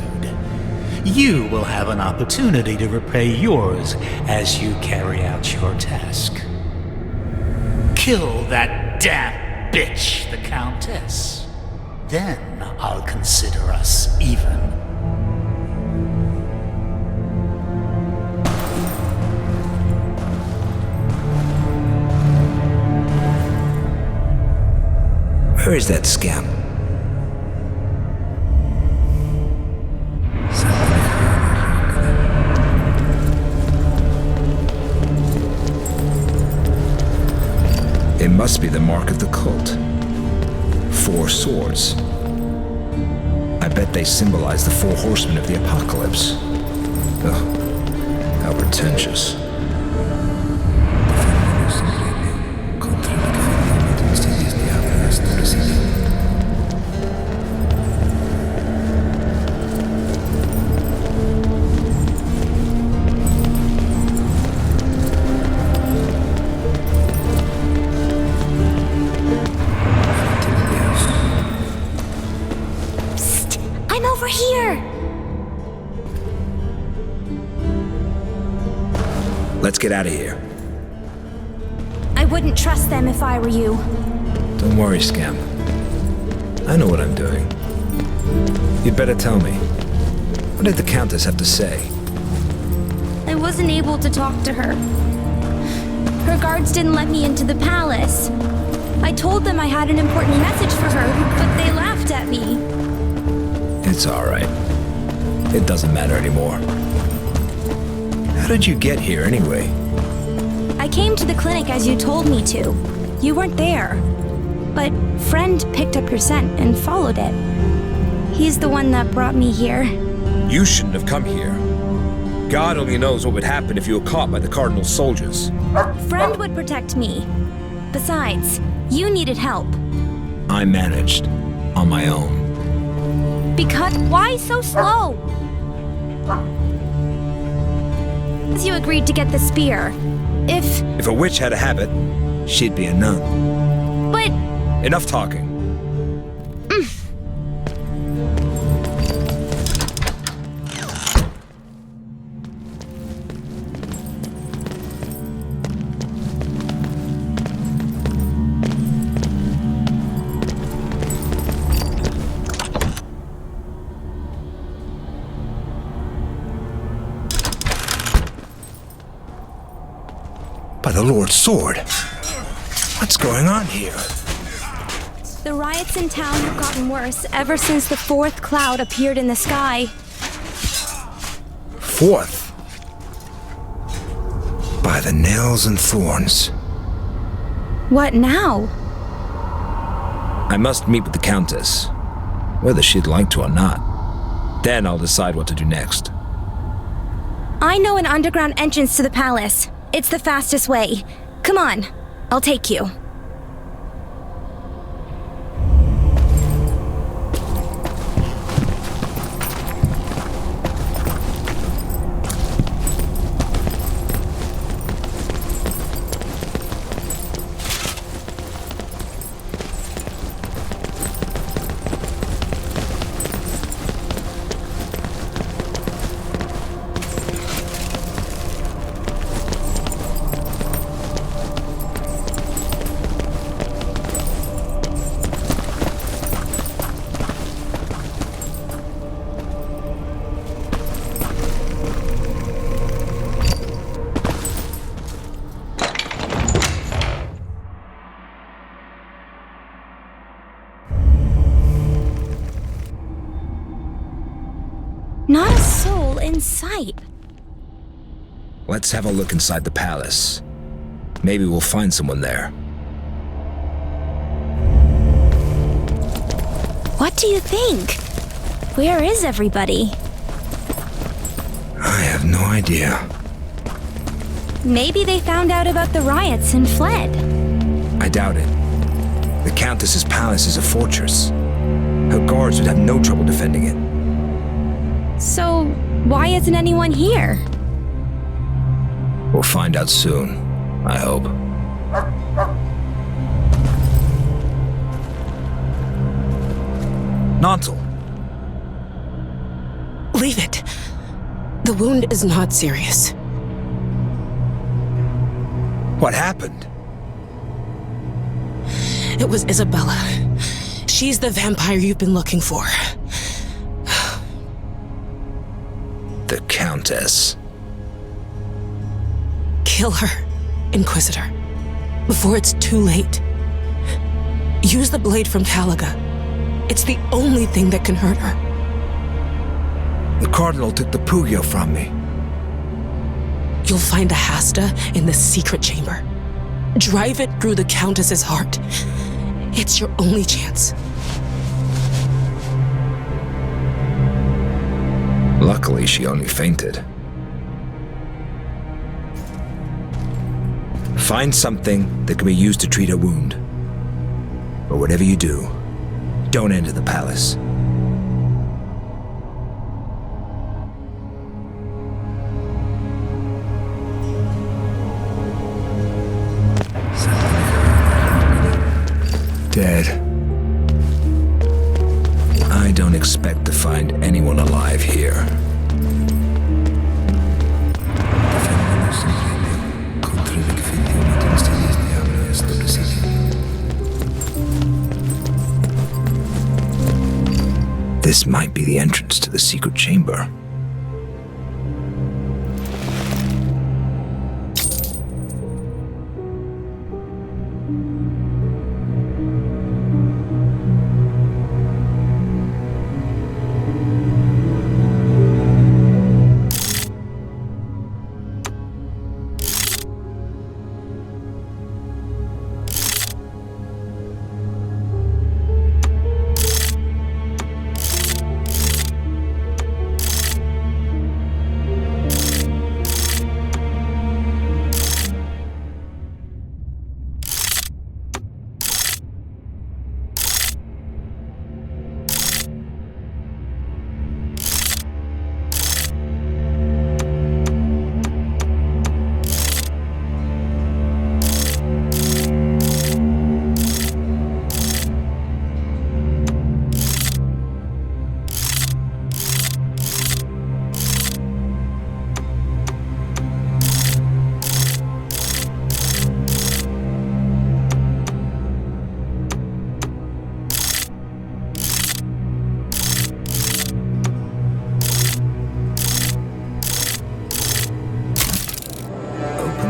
[SPEAKER 12] You will have an opportunity to repay yours as you carry out your task. Kill that damn bitch, the Countess. Then I'll consider us even.
[SPEAKER 1] Where is that scamp? It must be the mark of the cult. 4 swords. I bet they symbolize the 4 horsemen of the apocalypse. Ugh, how pretentious.
[SPEAKER 9] Over here!
[SPEAKER 1] Let's get out of here.
[SPEAKER 9] I wouldn't trust them if I were you.
[SPEAKER 1] Don't worry, Scamp. I know what I'm doing. You'd better tell me. What did the Countess have to say?
[SPEAKER 9] I wasn't able to talk to her. Her guards didn't let me into the palace. I told them I had an important message for her, but they laughed at me.
[SPEAKER 1] It's all right. It doesn't matter anymore. How did you get here anyway?
[SPEAKER 9] I came to the clinic as you told me to. You weren't there. But friend picked up your scent and followed it. He's the one that brought me here.
[SPEAKER 1] You shouldn't have come here. God only knows what would happen if you were caught by the Cardinal's soldiers.
[SPEAKER 9] Friend would protect me. Besides, you needed help.
[SPEAKER 1] I managed on my own.
[SPEAKER 9] Because why so slow? You agreed to get the spear.
[SPEAKER 2] If a witch had a habit, she'd be a nun.
[SPEAKER 9] But...
[SPEAKER 2] Enough talking.
[SPEAKER 1] By the Lord's sword. What's going on here?
[SPEAKER 9] The riots in town have gotten worse ever since the fourth cloud appeared in the sky.
[SPEAKER 1] Fourth? By the nails and thorns.
[SPEAKER 9] What now?
[SPEAKER 2] I must meet with the Countess, whether she'd like to or not. Then I'll decide what to do next.
[SPEAKER 9] I know an underground entrance to the palace. It's the fastest way. Come on, I'll take you. Not a soul in sight.
[SPEAKER 2] Let's have a look inside the palace. Maybe we'll find someone there.
[SPEAKER 9] What do you think? Where is everybody?
[SPEAKER 1] I have no idea.
[SPEAKER 9] Maybe they found out about the riots and fled.
[SPEAKER 2] I doubt it. The Countess's palace is a fortress. Her guards would have no trouble defending it.
[SPEAKER 9] So, why isn't anyone here?
[SPEAKER 2] We'll find out soon, I hope. Nontal.
[SPEAKER 14] Leave it. The wound is not serious.
[SPEAKER 2] What happened?
[SPEAKER 14] It was Isabella. She's the vampire you've been looking for.
[SPEAKER 2] The Countess.
[SPEAKER 14] Kill her, Inquisitor, before it's too late. Use the blade from Caliga. It's the only thing that can hurt her.
[SPEAKER 1] The Cardinal took the Pugio from me.
[SPEAKER 14] You'll find a Hasta in the secret chamber. Drive it through the Countess's heart. It's your only chance.
[SPEAKER 2] Luckily, she only fainted. Find something that can be used to treat her wound. But whatever you do, don't enter the palace.
[SPEAKER 1] Dead.
[SPEAKER 2] I don't expect to find anyone alive here. This might be the entrance to the secret chamber.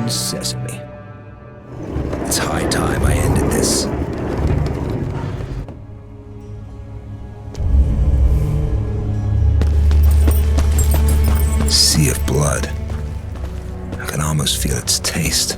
[SPEAKER 1] open sesame. It's high time I ended this. Sea of blood. I can almost feel its taste.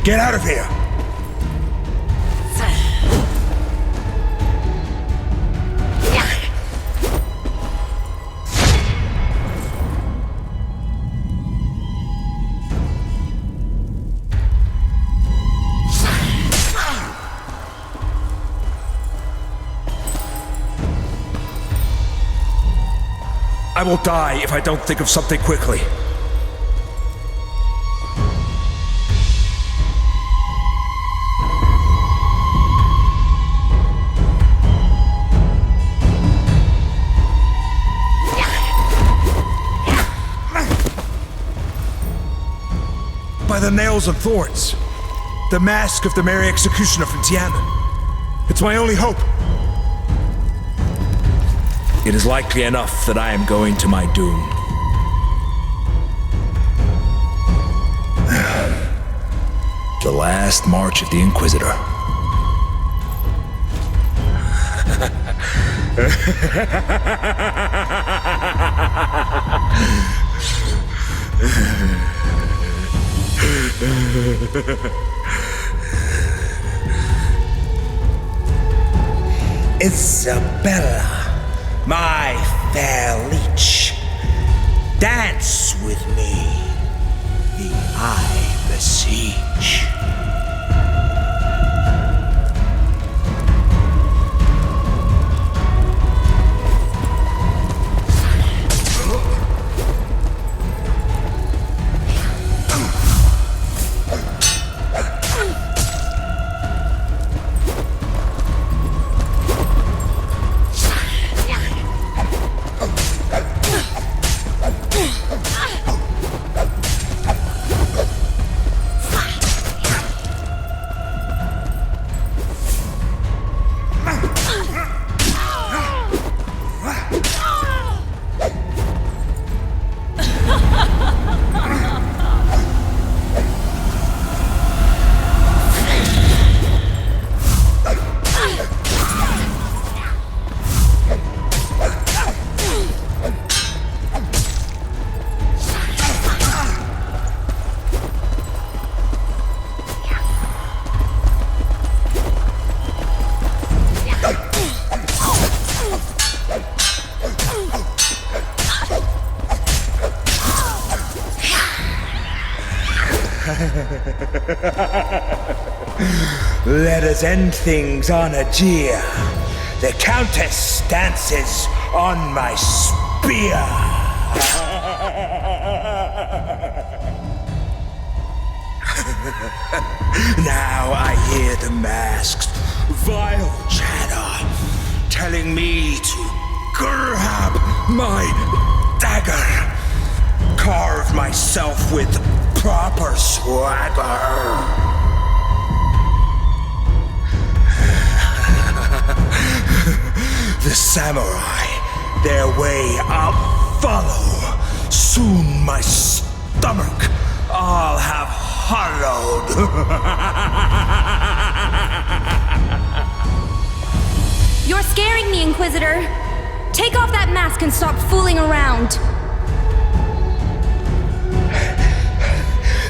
[SPEAKER 1] Get out of here! I will die if I don't think of something quickly. By the nails and thorns. The mask of the Merry Executioner from Tiamat. It's my only hope. It is likely enough that I am going to my doom. The last march of the Inquisitor.
[SPEAKER 15] Isabella, my fair leech, dance with me, the I beseech. Let us end things on a jeer. The Countess dances on my spear. Now I hear the mask's vile chatter, telling me to grab my dagger, carve myself with proper swagger. The samurai, their way I'll follow. Soon my stomach I'll have hollowed.
[SPEAKER 9] You're scaring me, Inquisitor. Take off that mask and stop fooling around.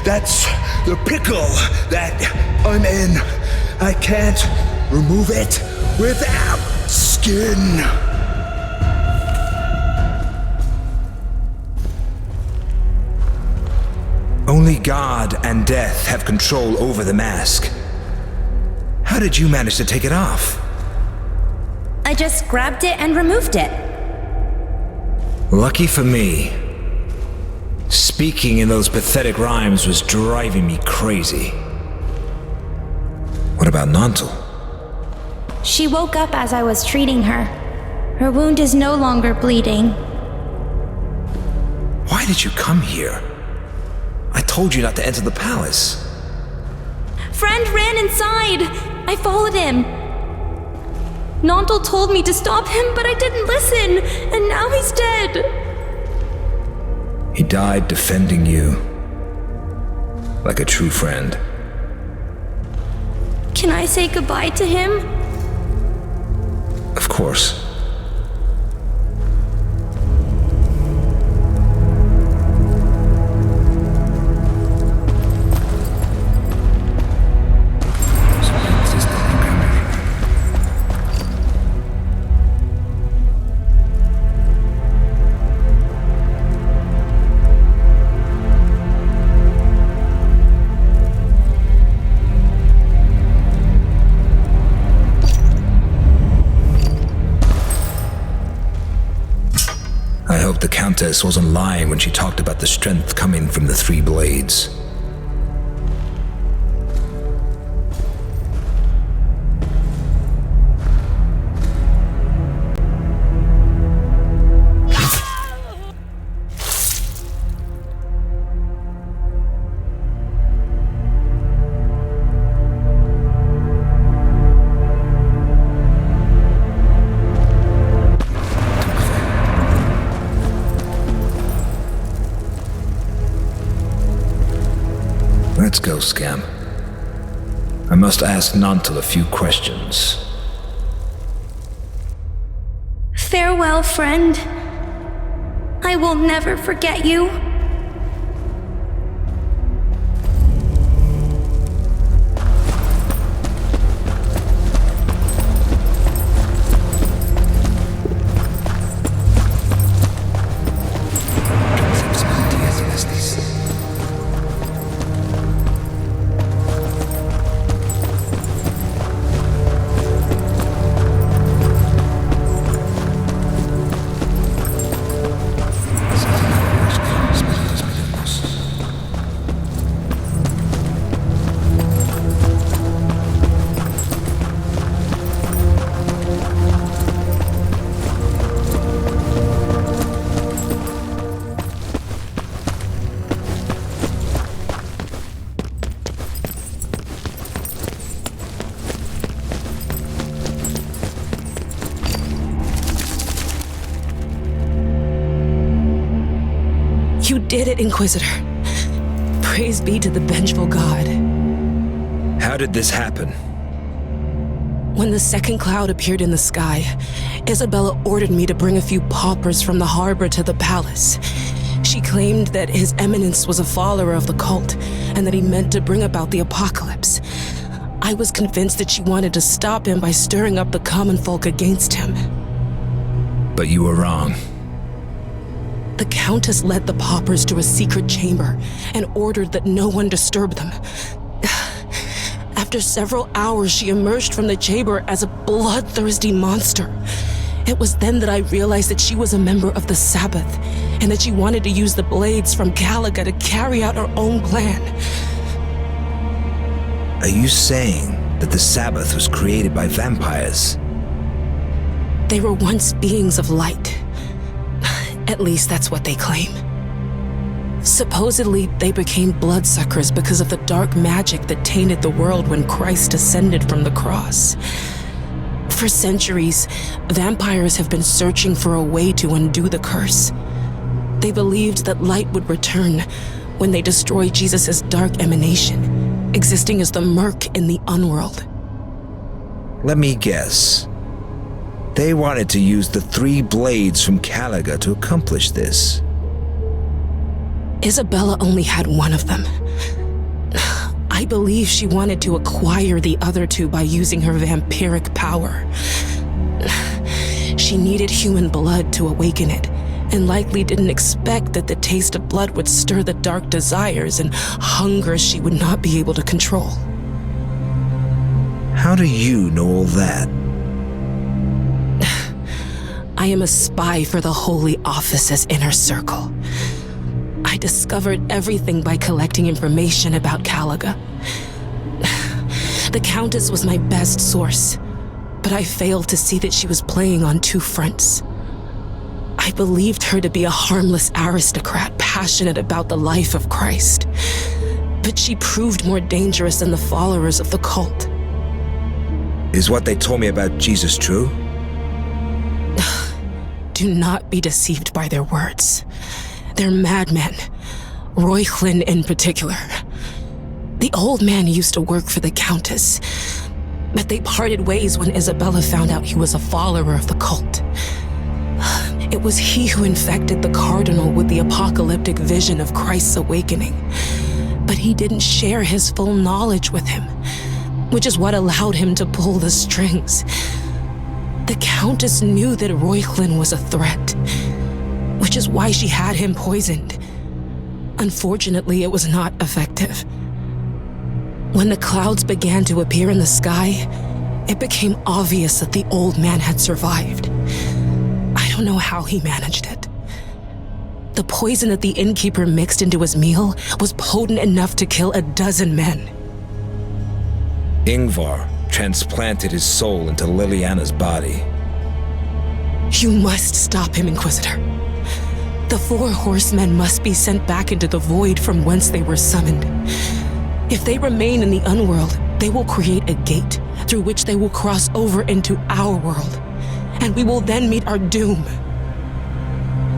[SPEAKER 15] That's the pickle that I'm in. I can't remove it without skin.
[SPEAKER 1] Only God and death have control over the mask. How did you manage to take it off?
[SPEAKER 9] I just grabbed it and removed it.
[SPEAKER 1] Lucky for me. Speaking in those pathetic rhymes was driving me crazy. What about Nantal?
[SPEAKER 9] She woke up as I was treating her. Her wound is no longer bleeding.
[SPEAKER 1] Why did you come here? I told you not to enter the palace.
[SPEAKER 9] Friend ran inside. I followed him. Nantal told me to stop him, but I didn't listen, and now he's dead.
[SPEAKER 1] He died defending you. Like a true friend.
[SPEAKER 9] Can I say goodbye to him?
[SPEAKER 1] Of course. I hope the Countess wasn't lying when she talked about the strength coming from the three blades. Let's go, Scam. I must ask Nantal a few questions.
[SPEAKER 9] Farewell, friend. I will never forget you.
[SPEAKER 14] You did it, Inquisitor. Praise be to the vengeful god.
[SPEAKER 1] How did this happen?
[SPEAKER 14] When the second cloud appeared in the sky, Isabella ordered me to bring a few paupers from the harbor to the palace. She claimed that His Eminence was a follower of the cult, and that he meant to bring about the apocalypse. I was convinced that she wanted to stop him by stirring up the common folk against him.
[SPEAKER 1] But you were wrong.
[SPEAKER 14] The Countess led the paupers to a secret chamber and ordered that no one disturb them. After several hours, she emerged from the chamber as a bloodthirsty monster. It was then that I realized that she was a member of the Sabbath, and that she wanted to use the blades from Caliga to carry out her own plan.
[SPEAKER 1] Are you saying that the Sabbath was created by vampires?
[SPEAKER 14] They were once beings of light. At least that's what they claim. Supposedly, they became bloodsuckers because of the dark magic that tainted the world when Christ descended from the cross. For centuries, vampires have been searching for a way to undo the curse. They believed that light would return when they destroy Jesus' dark emanation, existing as the murk in the unworld.
[SPEAKER 1] Let me guess. They wanted to use the 3 blades from Caliga to accomplish this.
[SPEAKER 14] Isabella only had one of them. I believe she wanted to acquire the other 2 by using her vampiric power. She needed human blood to awaken it, and likely didn't expect that the taste of blood would stir the dark desires and hunger she would not be able to control.
[SPEAKER 1] How do you know all that?
[SPEAKER 14] I am a spy for the Holy Office's inner circle. I discovered everything by collecting information about Caliga. The Countess was my best source, but I failed to see that she was playing on 2 fronts. I believed her to be a harmless aristocrat passionate about the life of Christ, but she proved more dangerous than the followers of the cult.
[SPEAKER 1] Is what they told me about Jesus true?
[SPEAKER 14] Do not be deceived by their words. They're madmen, Reuchlin in particular. The old man used to work for the Countess, but they parted ways when Isabella found out he was a follower of the cult. It was he who infected the Cardinal with the apocalyptic vision of Christ's awakening, but he didn't share his full knowledge with him, which is what allowed him to pull the strings. The Countess knew that Reuchlin was a threat, which is why she had him poisoned. Unfortunately, it was not effective. When the clouds began to appear in the sky, it became obvious that the old man had survived. I don't know how he managed it. The poison that the innkeeper mixed into his meal was potent enough to kill 12 men.
[SPEAKER 1] Ingvar transplanted his soul into Liliana's body.
[SPEAKER 14] You must stop him, Inquisitor. The 4 horsemen must be sent back into the void from whence they were summoned. If they remain in the unworld, they will create a gate through which they will cross over into our world, and we will then meet our doom.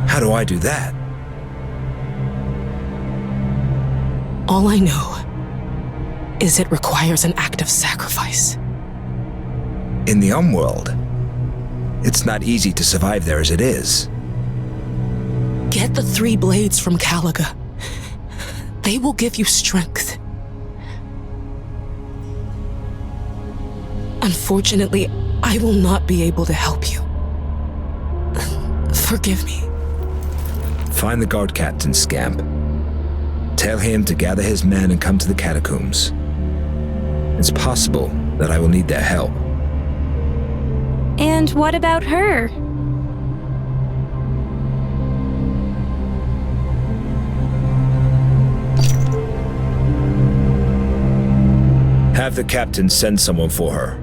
[SPEAKER 1] How do I do that?
[SPEAKER 14] All I know is it requires an act of sacrifice.
[SPEAKER 1] In the Umworld, it's not easy to survive there as it is.
[SPEAKER 14] Get the 3 blades from Caliga. They will give you strength. Unfortunately, I will not be able to help you. Forgive me.
[SPEAKER 1] Find the guard captain, Scamp. Tell him to gather his men and come to the catacombs. It's possible that I will need their help.
[SPEAKER 9] And what about her?
[SPEAKER 1] Have the captain send someone for her.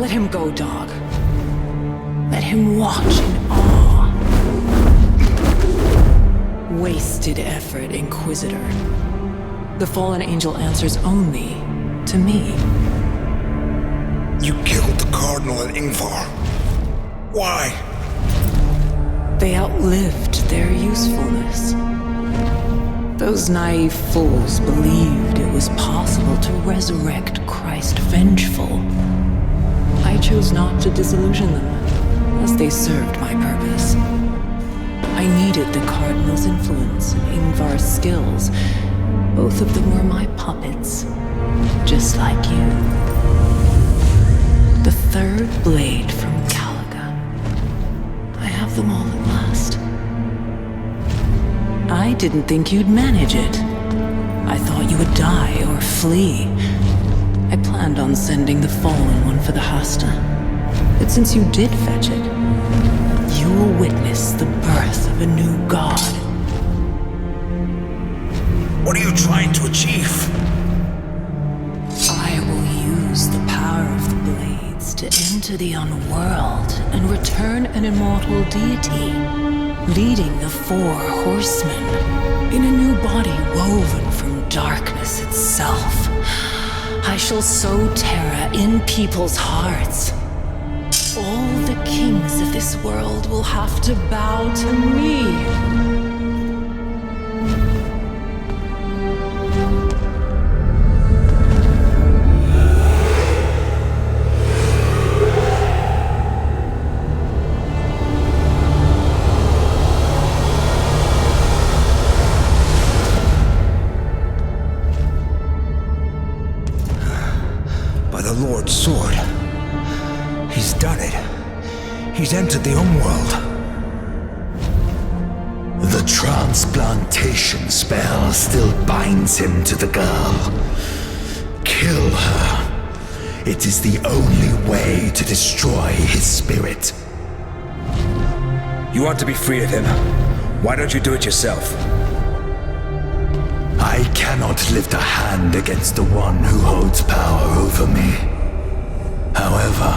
[SPEAKER 13] Let him go, dog. Let him watch in awe. Wasted effort, Inquisitor. The fallen angel answers only to me.
[SPEAKER 1] You killed the Cardinal and Ingvar. Why?
[SPEAKER 13] They outlived their usefulness. Those naive fools believed it was possible to resurrect Christ Vengeful. I chose not to disillusion them, as they served my purpose. I needed the Cardinal's influence and Ingvar's skills. Both of them were my puppets, just like you. The third blade from Calaga. I have them all at last. I didn't think you'd manage it. I thought you would die or flee. I planned on sending the fallen one for the Hasta. But since you did fetch it, you will witness the birth of a new god.
[SPEAKER 1] What are you trying to achieve?
[SPEAKER 13] I will use the power of the blades to enter the unworld and return an immortal deity, leading the 4 horsemen in a new body woven from darkness itself. I shall sow terror in people's hearts. All the kings of this world will have to bow to me.
[SPEAKER 1] The Lord's sword. He's done it. He's entered the Umworld.
[SPEAKER 15] The transplantation spell still binds him to the girl. Kill her. It is the only way to destroy his spirit.
[SPEAKER 2] You want to be free of him. Why don't you do it yourself?
[SPEAKER 15] I cannot lift a hand against the one who holds power over me. However,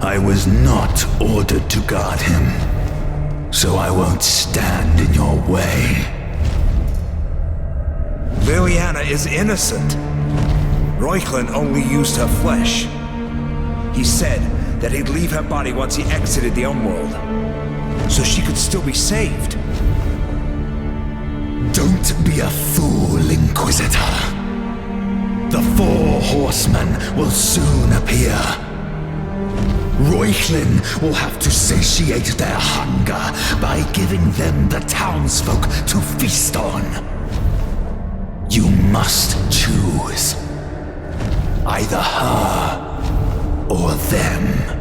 [SPEAKER 15] I was not ordered to guard him, so I won't stand in your way.
[SPEAKER 1] Liliana is innocent. Reuchlin only used her flesh. He said that he'd leave her body once he exited the Umworld, so she could still be saved.
[SPEAKER 15] Don't be a fool, Inquisitor. The 4 horsemen will soon appear. Reuchlin will have to satiate their hunger by giving them the townsfolk to feast on. You must choose. Either her or them.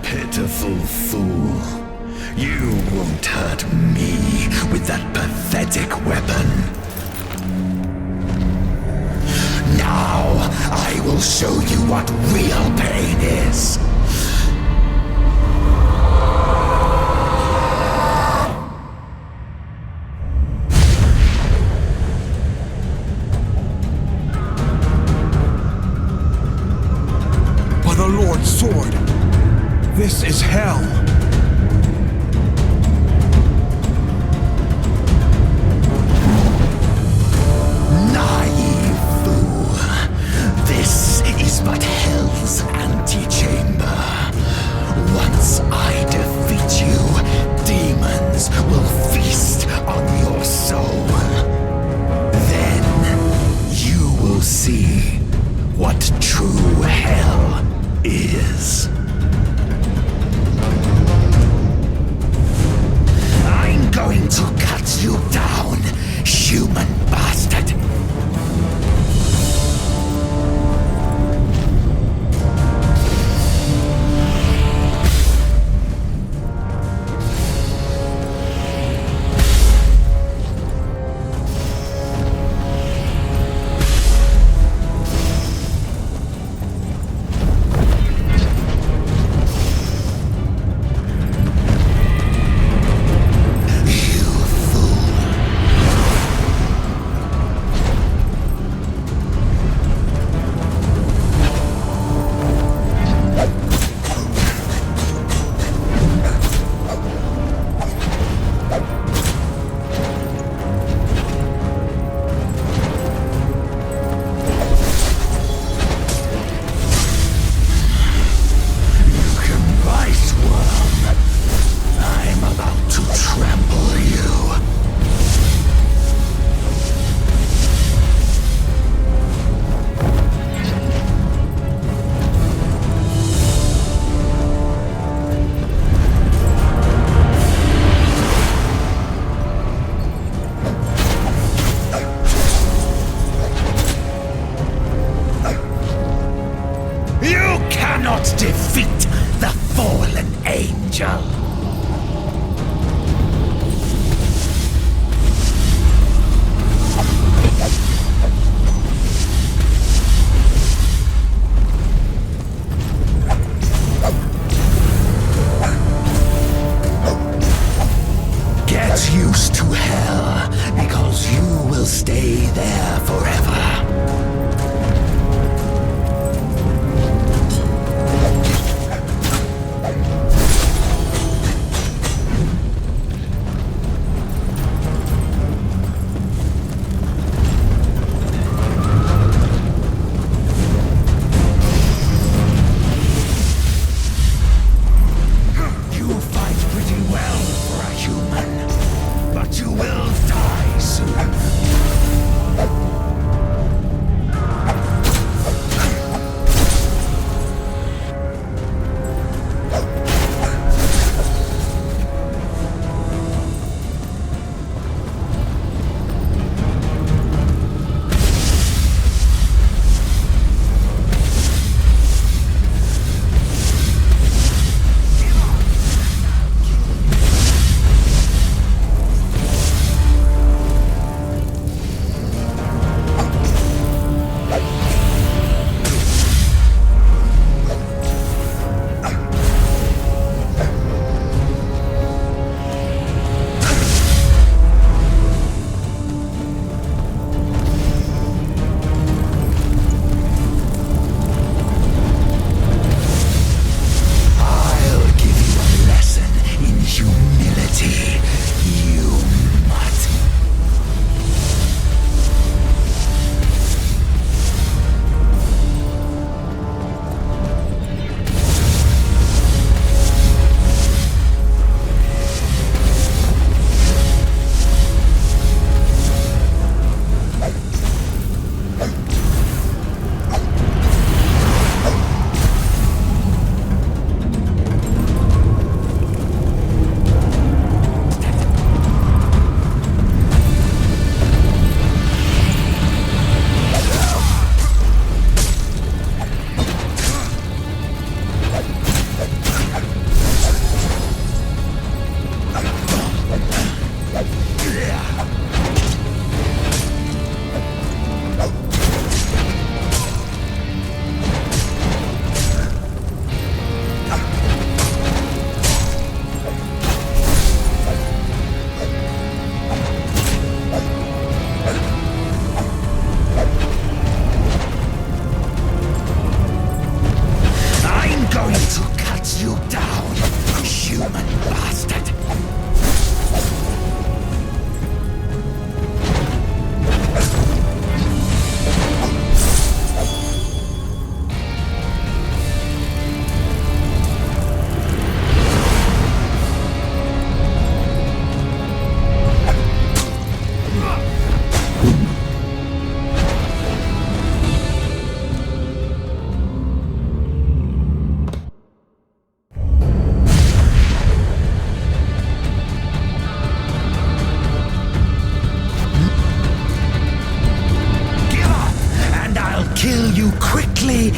[SPEAKER 15] Pitiful fool. You won't hurt me with that pathetic weapon. Now, I will show you what real pain is.
[SPEAKER 1] By the Lord's sword, this is hell.
[SPEAKER 15] Naive fool. This is but hell's antechamber. Once I defeat you, demons will feast on your soul. Then you will see what true hell danger. Get used to hell, because you will stay there forever.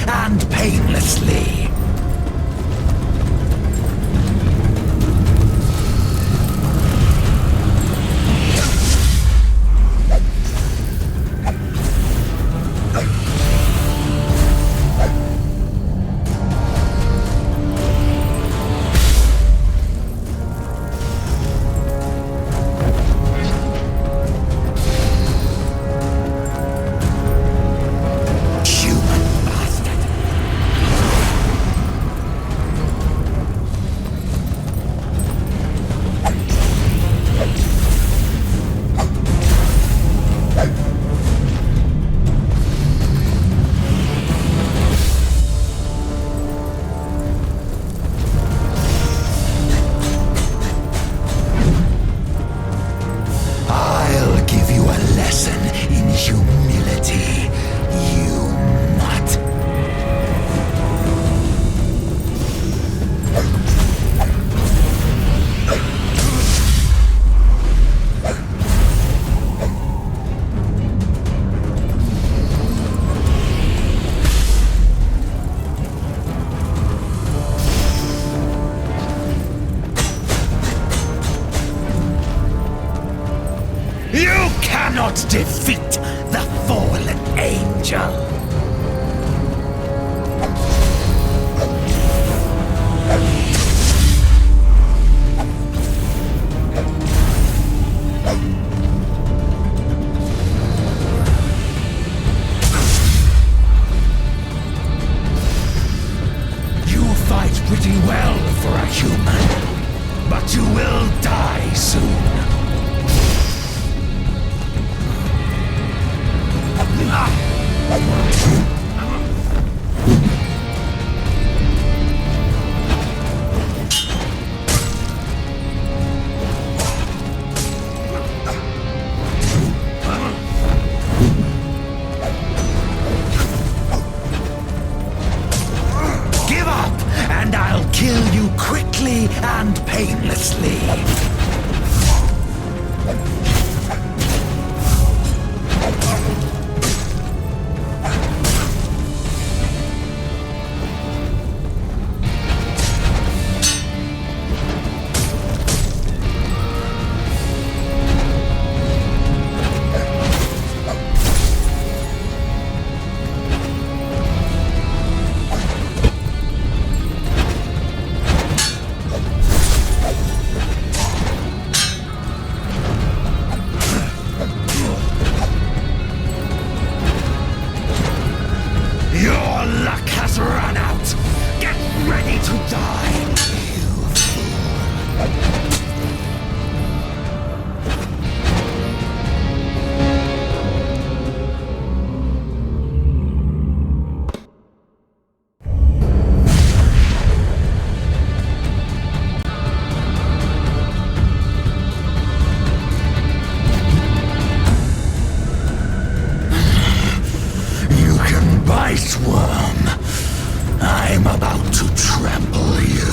[SPEAKER 15] And painlessly. defeat the fallen angel. Pretty well for a human, but you will die soon. Kill you quickly and painlessly. Worm, I'm about to trample you.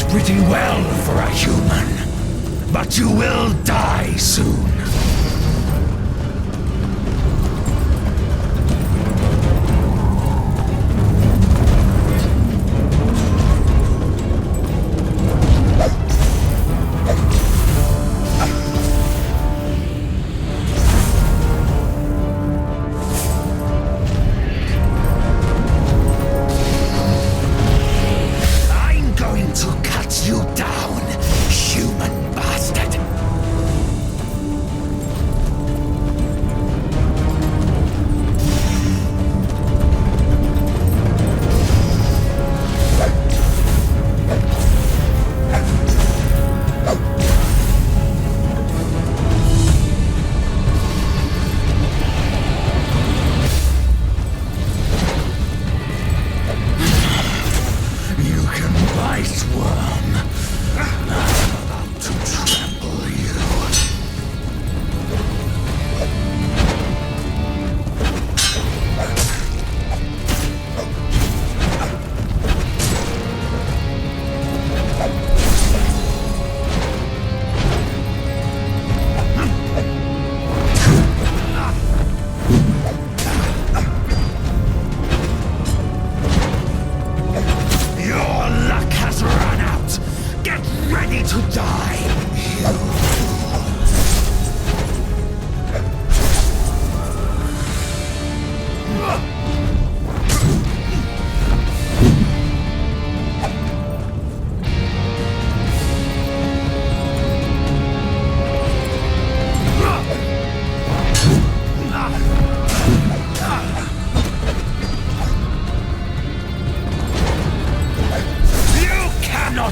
[SPEAKER 15] Pretty well for a human, but you will die soon.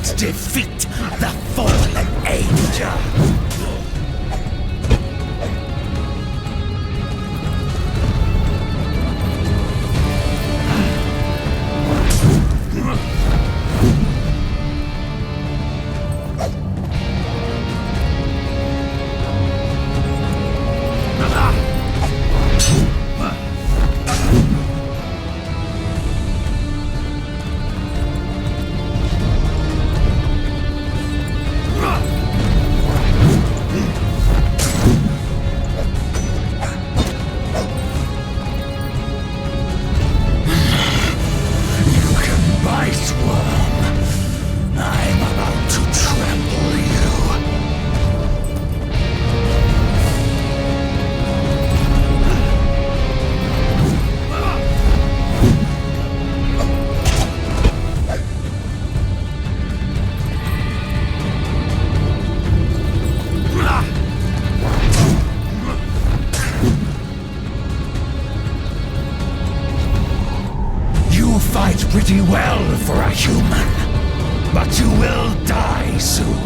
[SPEAKER 15] cannot defeat the fallen angel. Pretty well for a human, but you will die soon.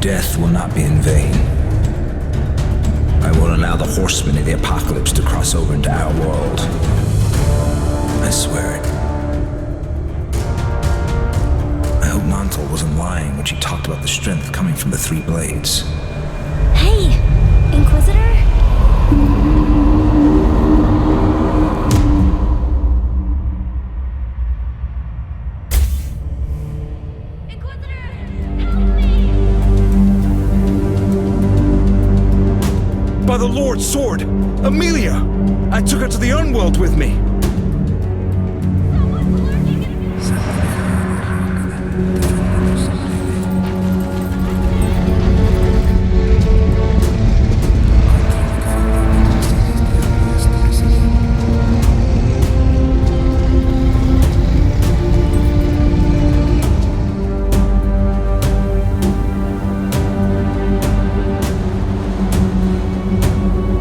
[SPEAKER 2] Death will not be in vain. I won't allow the horsemen of the apocalypse to cross over into our world. I swear it. I hope Mantle wasn't lying when she talked about the strength coming from the three blades.
[SPEAKER 9] Hey, Inquisitor?
[SPEAKER 1] By the Lord's sword! Amelia! I took her to the Unworld with me!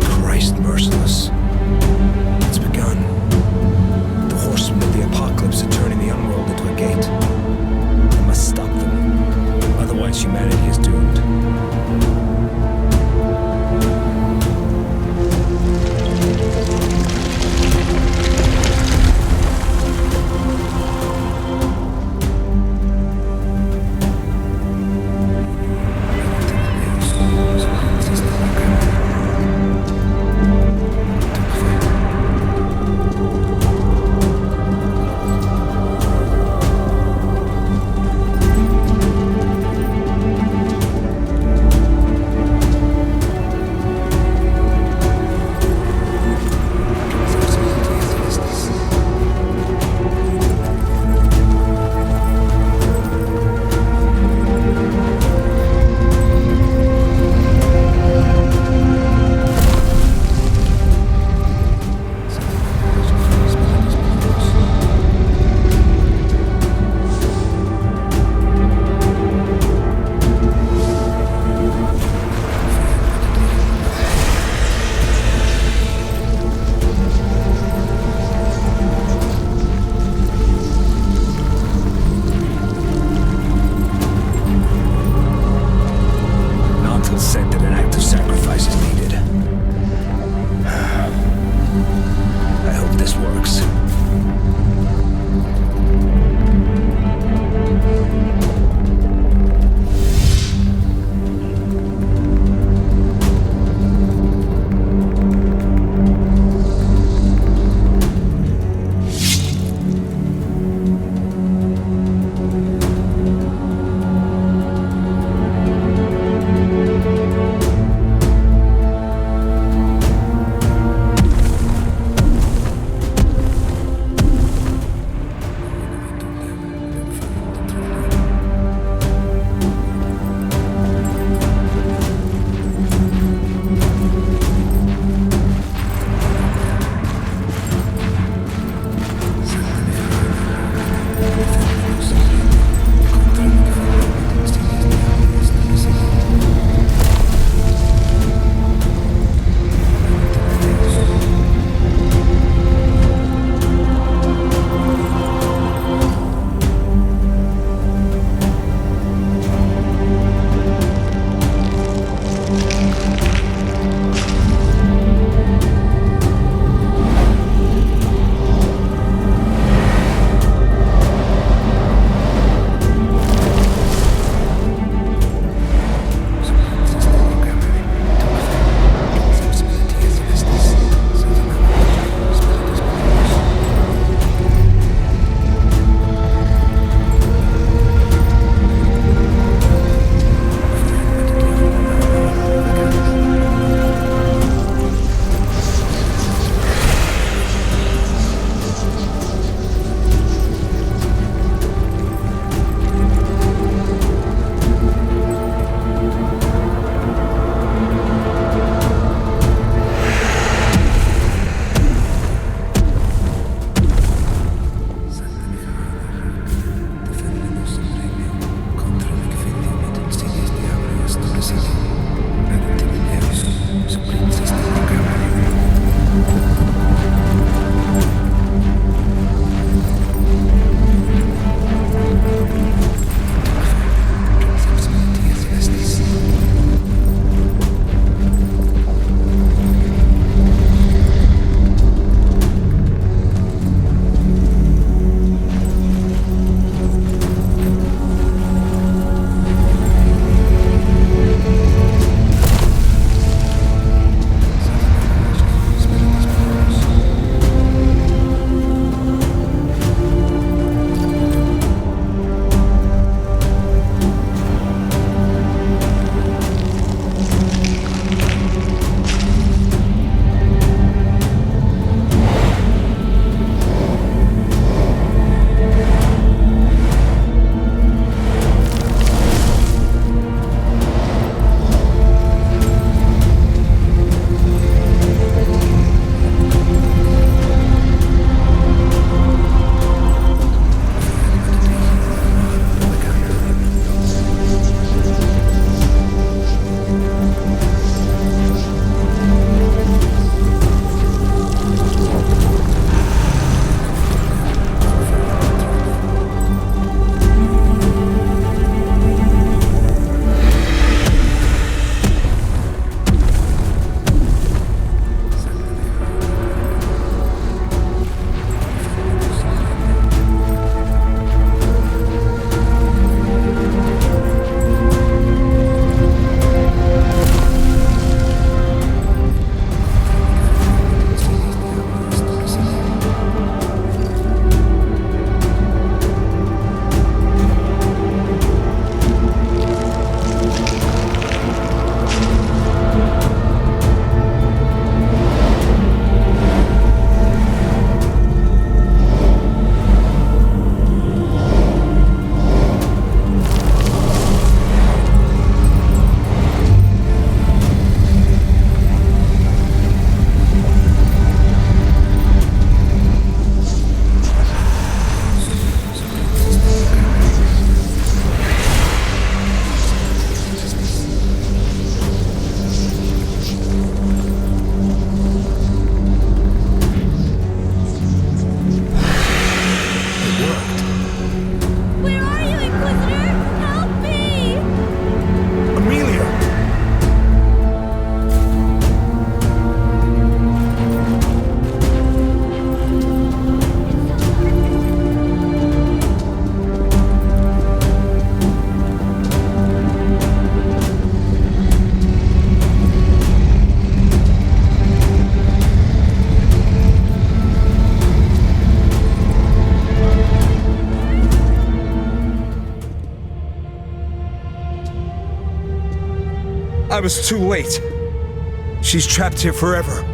[SPEAKER 2] Christ merciless. It's begun.
[SPEAKER 1] I was too late. She's trapped here forever.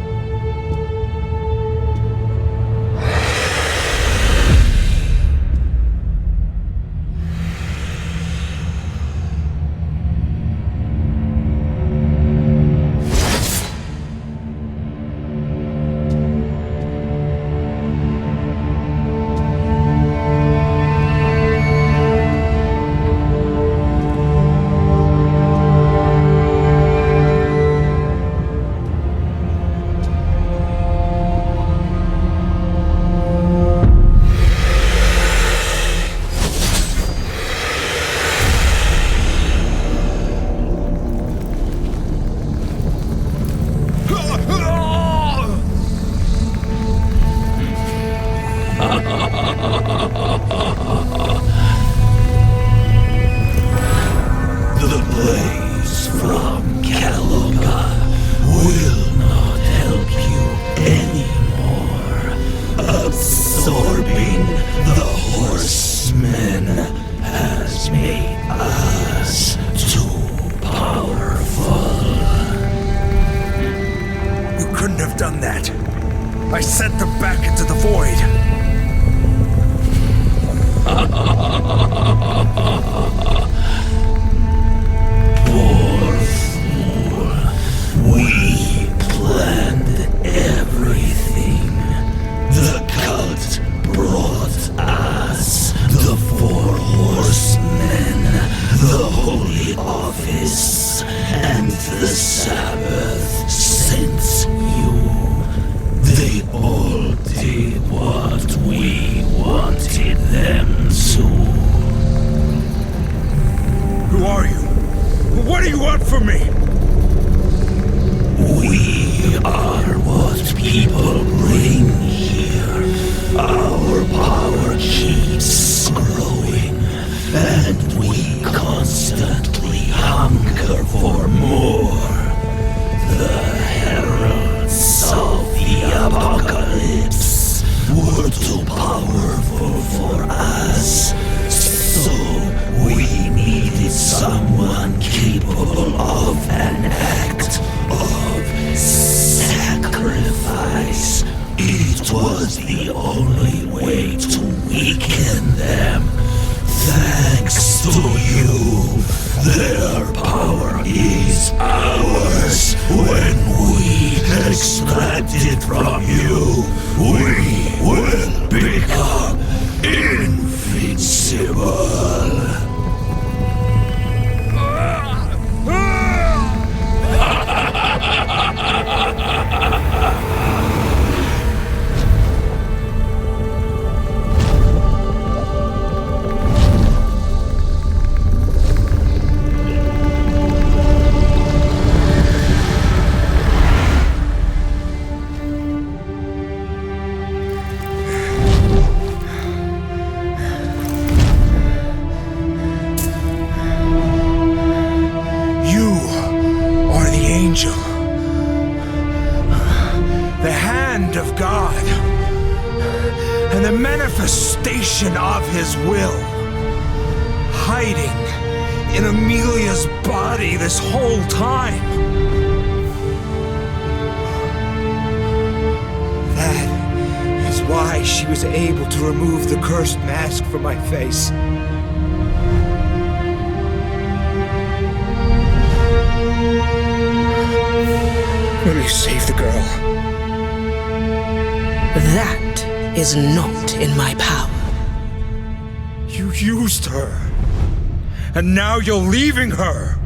[SPEAKER 1] Face. Will you save the girl?
[SPEAKER 14] That is not in my power.
[SPEAKER 1] You used her, and now you're leaving her.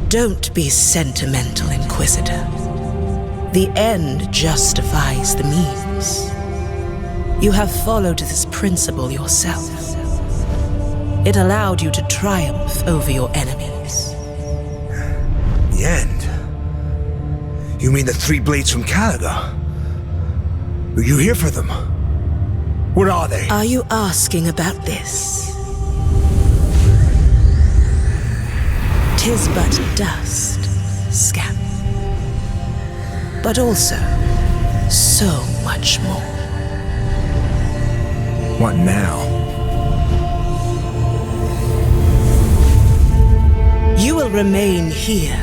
[SPEAKER 14] Don't be sentimental, Inquisitor. The end justifies the means. You have followed this principle yourself. It allowed you to triumph over your enemies.
[SPEAKER 1] The end? You mean the three blades from Calaga? Were you here for them? What are they?
[SPEAKER 14] Are you asking about this? 'Tis but dust, scamp. But also, so much more.
[SPEAKER 1] What now?
[SPEAKER 14] You will remain here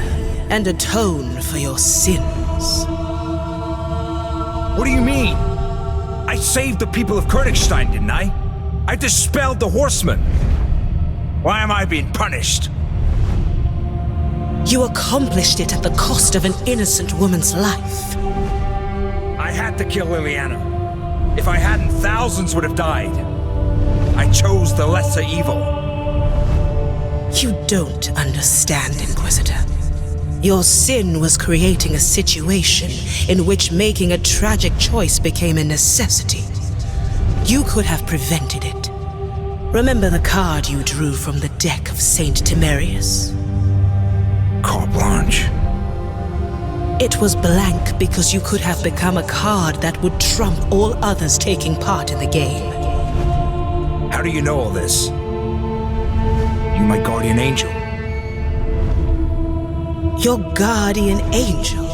[SPEAKER 14] and atone for your sins.
[SPEAKER 2] What do you mean? I saved the people of Koenigstein, didn't I? I dispelled the horsemen. Why am I being punished?
[SPEAKER 14] You accomplished it at the cost of an innocent woman's life.
[SPEAKER 2] I had to kill Liliana. If I hadn't, thousands would have died. I chose the lesser evil.
[SPEAKER 14] You don't understand, Inquisitor. Your sin was creating a situation in which making a tragic choice became a necessity. You could have prevented it. Remember the card you drew from the deck of Saint Timerius?
[SPEAKER 2] Carte blanche.
[SPEAKER 14] It was blank because you could have become a card that would trump all others taking part in the game.
[SPEAKER 2] How do you know all this? You my guardian angel.
[SPEAKER 14] Your guardian angel?